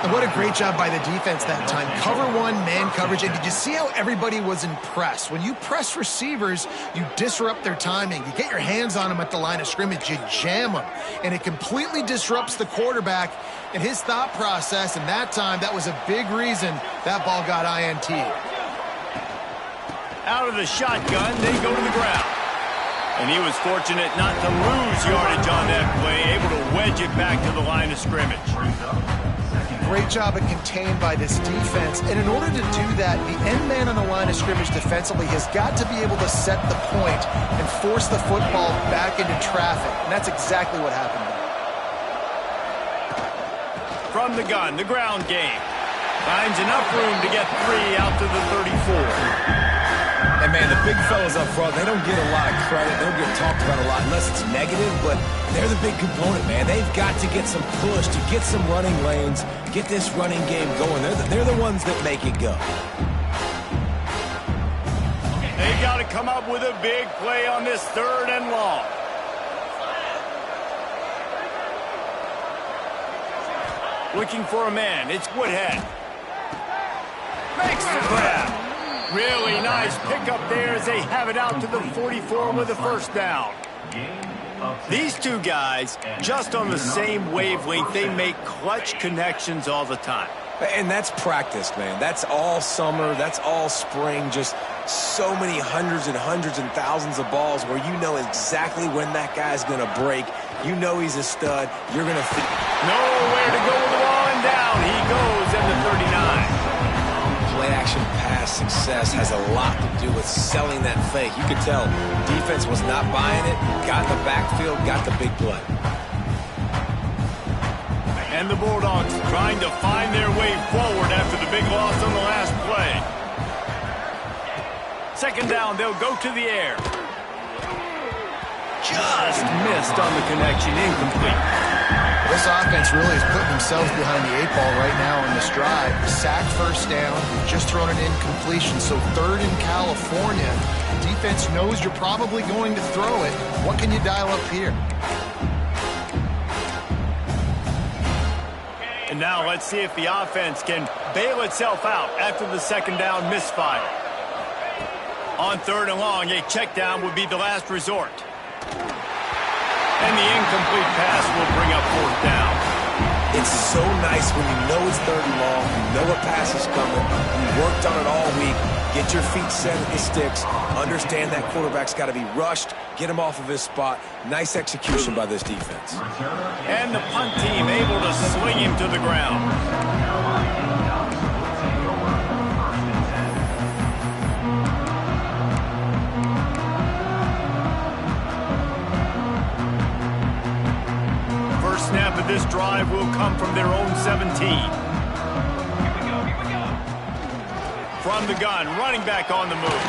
And what a great job by the defense that time. Cover one, man coverage. And did you see how everybody was impressed? When you press receivers, you disrupt their timing. You get your hands on them at the line of scrimmage. You jam them. And it completely disrupts the quarterback and his thought process. And that time, that was a big reason that ball got INT. Out of the shotgun, they go to the ground. And he was fortunate not to lose yardage on that play, able to wedge it back to the line of scrimmage. Great job of contained by this defense. And in order to do that, the end man on the line of scrimmage defensively has got to be able to set the point and force the football back into traffic. And that's exactly what happened there. From the gun, the ground game. Finds enough room to get 3 out to the 34. And, man, the big fellas up front, they don't get a lot of credit. They don't get talked about a lot unless it's negative, but they're the big component, man. They've got to get some push, to get some running lanes, get this running game going. They're the ones that make it go. They got to come up with a big play on this 3rd and long. Looking for a man. It's Woodhead. Makes the grab. Really nice pickup there as they have it out to the 44 with a first down. These two guys, just on the same wavelength, they make clutch connections all the time. And that's practice, man. That's all summer. That's all spring. Just so many hundreds and thousands of balls where you know exactly when that guy's going to break. You know he's a stud. You're going to... Nowhere to go with the ball, and down he goes at the 39. Play-action pass success has a lot to do with selling that fake. You could tell defense was not buying it, got in the backfield, got the big play. And the Bulldogs trying to find their way forward after the big loss on the last play. 2nd down, they'll go to the air. Just missed on the connection, incomplete. This offense really is putting themselves behind the 8 ball right now on this drive. Sack first down, just thrown an incompletion. So 3rd in California. Defense knows you're probably going to throw it. What can you dial up here? And now let's see if the offense can bail itself out after the 2nd down misfire. On 3rd and long, a check down would be the last resort. And the incomplete pass will bring up 4th down. It's so nice when you know it's 3rd and long, you know a pass is coming, you worked on it all week, get your feet set at the sticks, understand that quarterback's got to be rushed, get him off of his spot. Nice execution by this defense. And the punt team able to swing him to the ground. Snap of this drive will come from their own 17. From the gun, running back on the move.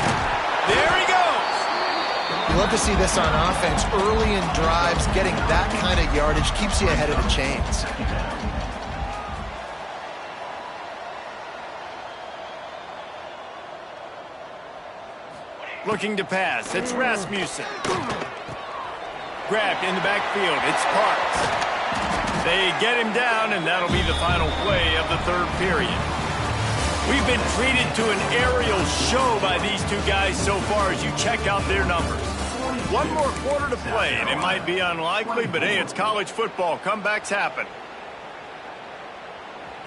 There he goes. You love to see this on offense. Early in drives, getting that kind of yardage keeps you ahead of the chains. Looking to pass, it's Rasmussen. Grabbed in the backfield, it's Parks. They get him down, and that'll be the final play of the 3rd period. We've been treated to an aerial show by these two guys so far as you check out their numbers. 1 more quarter to play, and it might be unlikely, but hey, it's college football. Comebacks happen.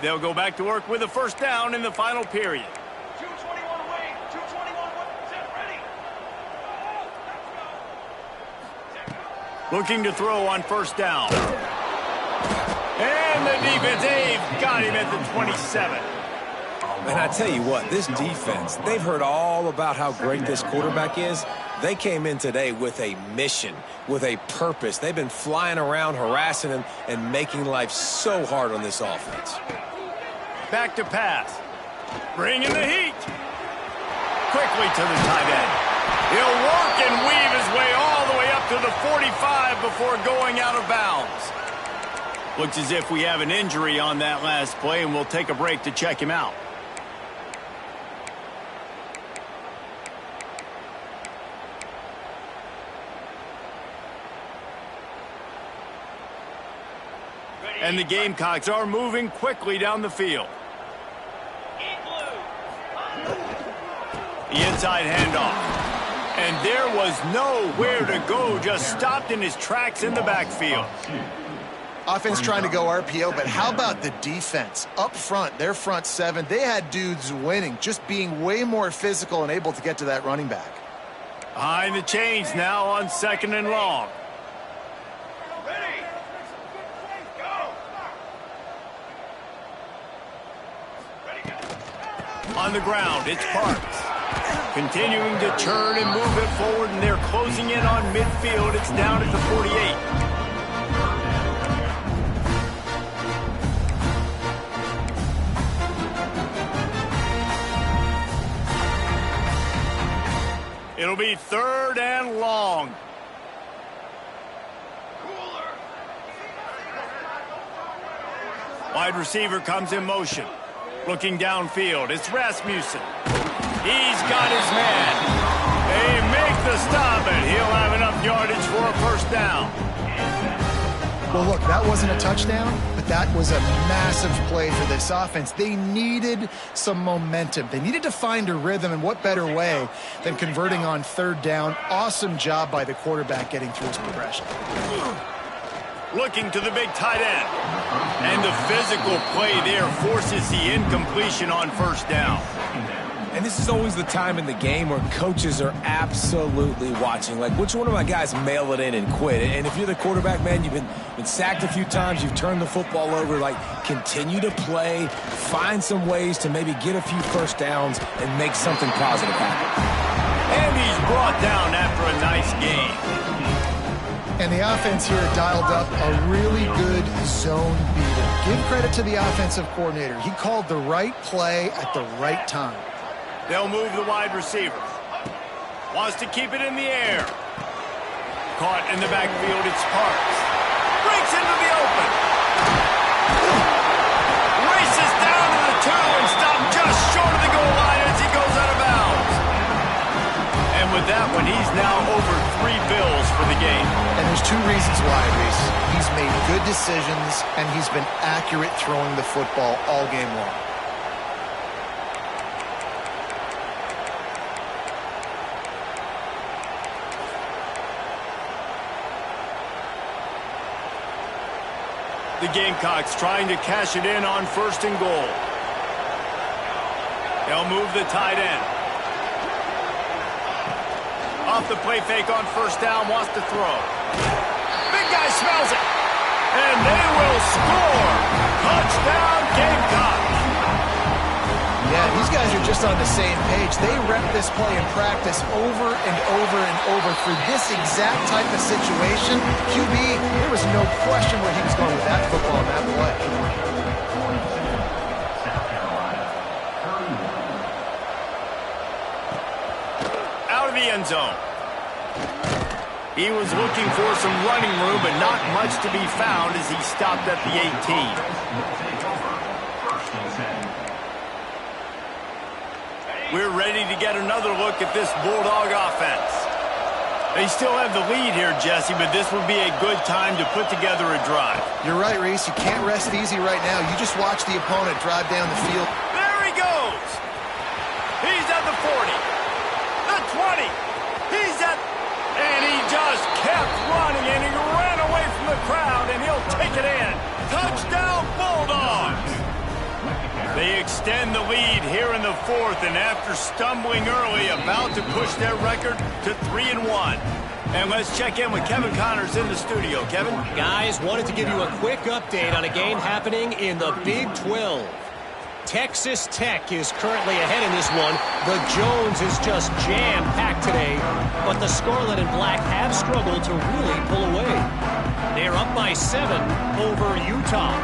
They'll go back to work with a first down in the final period. 2:21 away. 2:21 set ready. Looking to throw on first down. And the defense, they've got him at the 27. And I tell you what, this defense, they've heard all about how great this quarterback is. They came in today with a mission, with a purpose. They've been flying around, harassing him, and making life so hard on this offense. Back to pass. Bringing the heat. Quickly to the tight end. He'll work and weave his way all the way up to the 45 before going out of bounds. Looks as if we have an injury on that last play, and we'll take a break to check him out. And the Gamecocks are moving quickly down the field. The inside handoff. And there was nowhere to go, just stopped in his tracks in the backfield. Offense trying to go RPO, but how about the defense? Up front, their front seven, they had dudes winning, just being way more physical and able to get to that running back. Behind the chains now on 2nd and long. On the ground, it's Parks. Continuing to turn and move it forward, and they're closing in on midfield. It's down at the 48. It'll be 3rd and long. Wide receiver comes in motion. Looking downfield, it's Rasmussen. He's got his man. They make the stop, and he'll have enough yardage for a 1st down. Well, look, that wasn't a touchdown, but that was a massive play for this offense. They needed some momentum. They needed to find a rhythm, and what better way than converting on 3rd down. Awesome job by the quarterback getting through his progression. Looking to the big tight end. And the physical play there forces the incompletion on 1st down. And this is always the time in the game where coaches are absolutely watching. Like, which one of my guys mail it in and quit? And if you're the quarterback, man, you've been sacked a few times, you've turned the football over, like, continue to play, find some ways to maybe get a few 1st downs and make something positive happen. And he's brought down after a nice game. And the offense here dialed up a really good zone beater. Give credit to the offensive coordinator. He called the right play at the right time. They'll move the wide receiver. Wants to keep it in the air. Caught in the backfield, it's Parks. Breaks into the open. Races down to the 2 and stopped just short of the goal line as he goes out of bounds. And with that one, he's now over 3 bills for the game. And there's 2 reasons why, Reese. He's made good decisions, and he's been accurate throwing the football all game long. The Gamecocks trying to cash it in on 1st and goal. They'll move the tight end. Off the play fake on 1st down, wants to throw. Big guy smells it. And they will score. Touchdown, Gamecocks. Yeah, these guys are just on the same page. They rep this play in practice over and over and over for this exact type of situation. QB, there was no question where he was going with that football and that play. Out of the end zone. He was looking for some running room, but not much to be found as he stopped at the 18. We're ready to get another look at this Bulldog offense. They still have the lead here, Jesse, but this would be a good time to put together a drive. You're right, Reese. You can't rest easy right now. You just watch the opponent drive down the field. There he goes. He's at the 40. The 20. He's at... And he just kept running, and he ran away from the crowd, and he'll take it in. Touchdown, Bulldogs. They extend the lead here in the 4th, and after stumbling early, about to push their record to 3-1. And let's check in with Kevin Connors in the studio. Kevin? Guys, wanted to give you a quick update on a game happening in the Big 12. Texas Tech is currently ahead in this one. The Jones is just jam-packed today, but the Scarlet and Black have struggled to really pull away. They're up by 7 over Utah.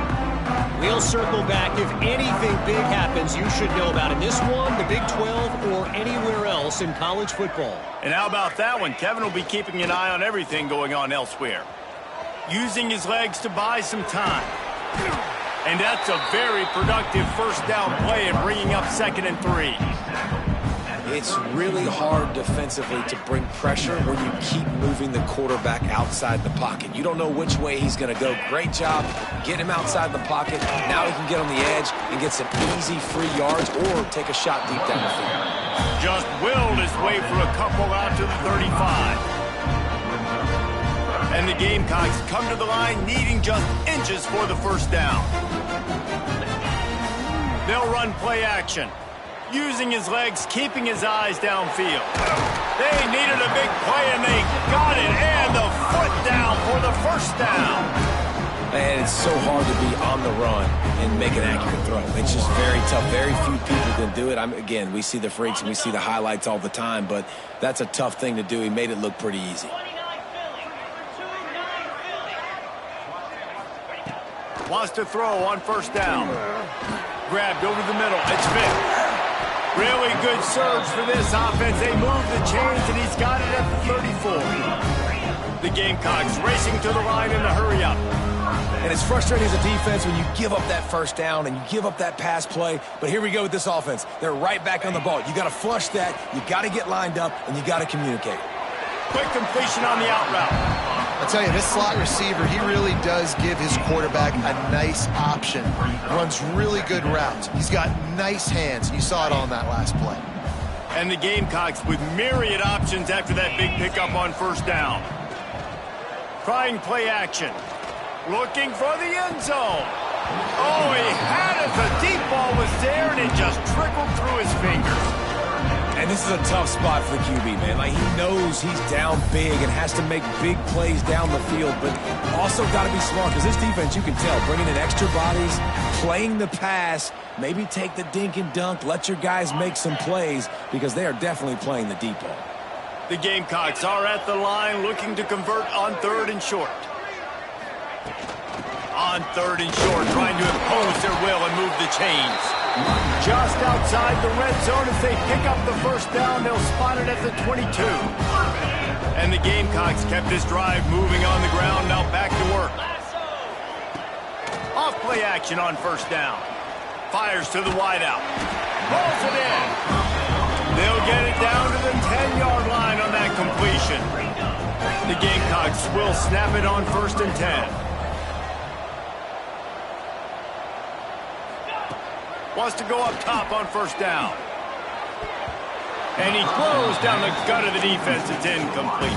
We'll circle back. If anything big happens, you should know about it. This one, the Big 12, or anywhere else in college football. And how about that one? Kevin will be keeping an eye on everything going on elsewhere. Using his legs to buy some time. And that's a very productive 1st down play and bringing up 2nd and 3. it's really hard defensively to bring pressure when you keep moving the quarterback outside the pocket. You don't know which way he's going to go. Great job. Get him outside the pocket. Now he can get on the edge and get some easy free yards or take a shot deep down the field. Just willed his way for a couple out to the 35. And the Gamecocks come to the line needing just inches for the first down. They'll run play action, using his legs, keeping his eyes downfield. They needed a big play, and they got it, and the foot down for the first down. And it's so hard to be on the run and make an accurate throw. It's just very tough. Very few people can do it. Again, we see the freaks and we see the highlights all the time, but that's a tough thing to do. He made it look pretty easy. Wants to throw on first down. Grabbed over the middle. It's fit. Really good surge for this offense. They move the chains, and he's got it at the 34. The Gamecocks racing to the line in a hurry up. And it's frustrating as a defense when you give up that first down and you give up that pass play. But here we go with this offense. They're right back on the ball. You got to flush that. You got to get lined up, and you got to communicate. Quick completion on the out route. I'll tell you, this slot receiver, he really does give his quarterback a nice option. Runs really good routes. He's got nice hands. You saw it on that last play. And the Gamecocks with myriad options after that big pickup on first down. Trying play action. Looking for the end zone. Oh, he had it. The deep ball was there, and it just trickled through his fingers. And this is a tough spot for the QB, man. Like, he knows he's down big and has to make big plays down the field, but also got to be smart because this defense, you can tell, bringing in extra bodies, playing the pass, maybe take the dink and dunk, let your guys make some plays because they are definitely playing the deep ball. The Gamecocks are at the line looking to convert on third and short. On third and short, trying to impose their will and move the chains. Just outside the red zone as they pick up the first down. They'll spot it at the 22. And the Gamecocks kept this drive moving on the ground. Now back to work. Off play action on first down. Fires to the wideout. Rolls it in. They'll get it down to the 10-yard line on that completion. The Gamecocks will snap it on first and 10. Wants to go up top on first down. And he throws down the gut of the defense. It's incomplete.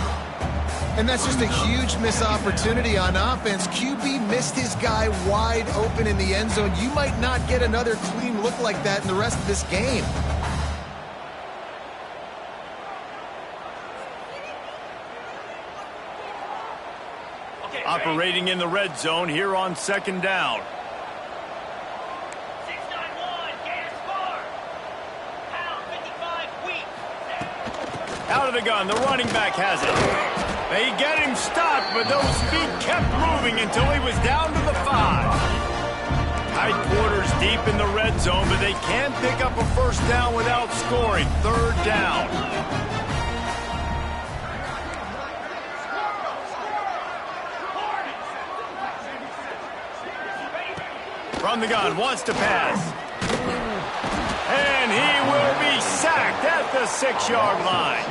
And that's just a huge missed opportunity on offense. QB missed his guy wide open in the end zone. You might not get another clean look like that in the rest of this game. Operating in the red zone here on second down. Out of the gun, the running back has it. They get him stopped, but those feet kept moving until he was down to the 5. Tight quarters deep in the red zone, but they can't pick up a first down without scoring. Third down. From the gun, wants to pass. And he will be sacked at the 6-yard line.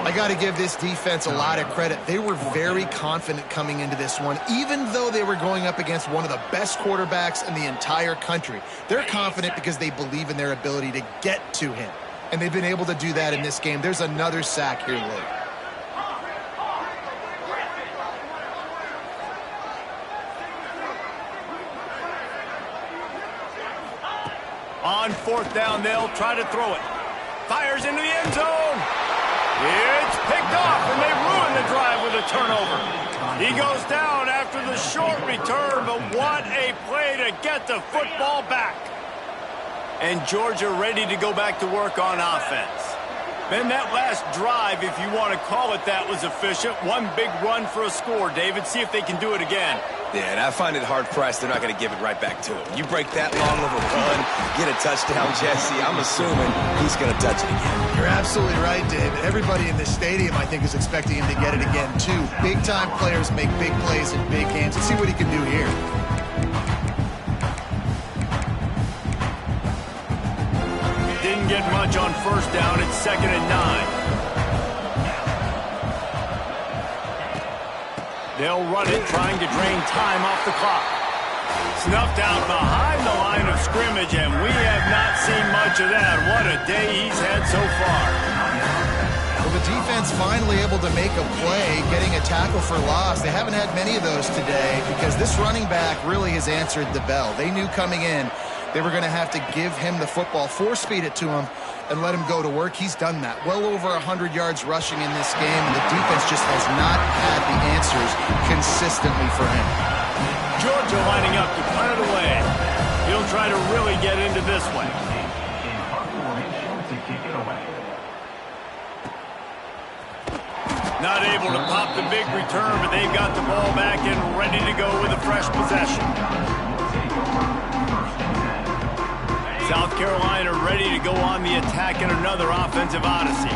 I got to give this defense a lot of credit. They were very confident coming into this one, even though they were going up against one of the best quarterbacks in the entire country. They're confident because they believe in their ability to get to him. And they've been able to do that in this game. There's another sack here late. On fourth down, they'll try to throw it. Fires into the end zone. It's picked off, and they ruin the drive with a turnover. He goes down after the short return, but what a play to get the football back. And Georgia ready to go back to work on offense. Then that last drive, if you want to call it that, was efficient. One big run for a score. David, see if they can do it again. Yeah, and I find it hard-pressed they're not going to give it right back to him. You break that long of a run, get a touchdown, Jesse, I'm assuming he's going to touch it again. You're absolutely right, David. Everybody in this stadium, I think, is expecting him to get it again, too. Big-time players make big plays in big games. Let's see what he can do here. Didn't get much on first down. It's 2nd and 9. They'll run it, trying to drain time off the clock. Snuffed out behind the line of scrimmage, and we have not seen much of that. What a day he's had so far. Well, the defense finally able to make a play, getting a tackle for loss. They haven't had many of those today because this running back really has answered the bell. They knew coming in they were going to have to give him the football, force-feed it to him, and let him go to work. He's done that. Well over 100 yards rushing in this game, and the defense just has not had the answers consistently for him. Georgia lining up to punt it away. He'll try to really get into this one. In punt formation to kick it away. Not able to pop the big return, but they've got the ball back and ready to go with a fresh possession. South Carolina ready to go on the attack in another offensive odyssey.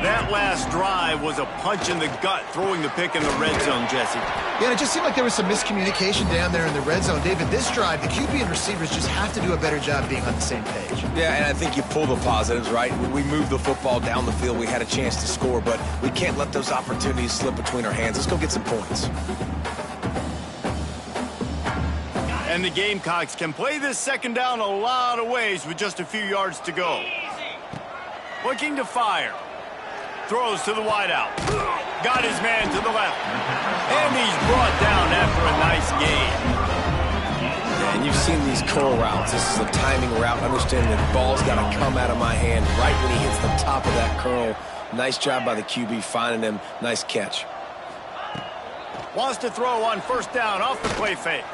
That last drive was a punch in the gut, throwing the pick in the red zone, Jesse. Yeah, and it just seemed like there was some miscommunication down there in the red zone. David, this drive, the QB and receivers just have to do a better job being on the same page. Yeah, and I think you pull the positives, right? We moved the football down the field. We had a chance to score, but we can't let those opportunities slip between our hands. Let's go get some points. And the Gamecocks can play this second down a lot of ways with just a few yards to go. Looking to fire. Throws to the wideout. Got his man to the left. And he's brought down after a nice gain. Yeah, and you've seen these curl routes. This is a timing route. Understanding the ball's got to come out of my hand right when he hits the top of that curl. Nice job by the QB finding him. Nice catch. Wants to throw on first down off the play fake.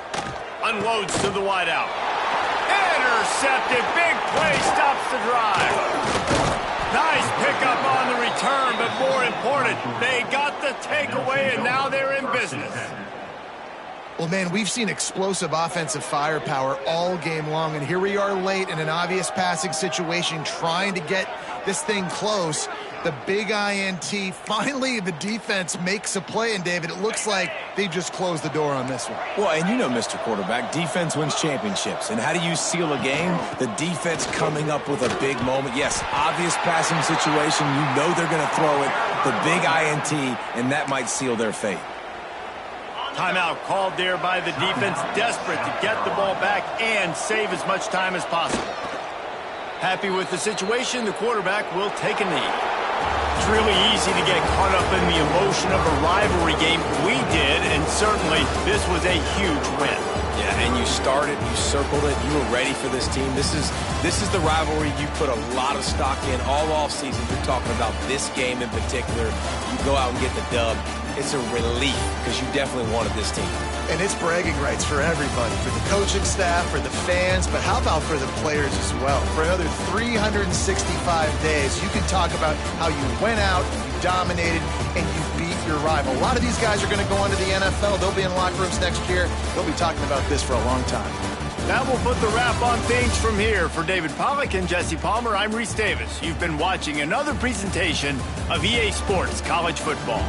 Unloads to the wideout. Intercepted. Big play stops the drive. Nice pickup on the return, but more important, they got the takeaway, and now they're in business. Well, man, we've seen explosive offensive firepower all game long, and here we are late in an obvious passing situation trying to get this thing close. The big INT, finally the defense makes a play, and David, it looks like they just closed the door on this one. Well, and you know, Mr. Quarterback, defense wins championships. And how do you seal a game? The defense coming up with a big moment. Yes, obvious passing situation. You know they're going to throw it. The big INT, and that might seal their fate. Timeout called there by the defense, desperate to get the ball back and save as much time as possible. Happy with the situation, the quarterback will take a knee. It's really easy to get caught up in the emotion of a rivalry game. We did, and certainly this was a huge win. Yeah, and you started, you circled it, you were ready for this team. This is the rivalry you put a lot of stock in all offseason. You're talking about this game in particular. You go out and get the dub. It's a relief because you definitely wanted this team. And it's bragging rights for everybody, for the coaching staff, for the fans, but how about for the players as well? For another 365 days, you can talk about how you went out, you dominated, and you beat your rival. A lot of these guys are going to go on to the NFL. They'll be in locker rooms next year. They'll be talking about this for a long time. That will put the wrap on things from here. For David Pollack and Jesse Palmer, I'm Reese Davis. You've been watching another presentation of EA Sports College Football.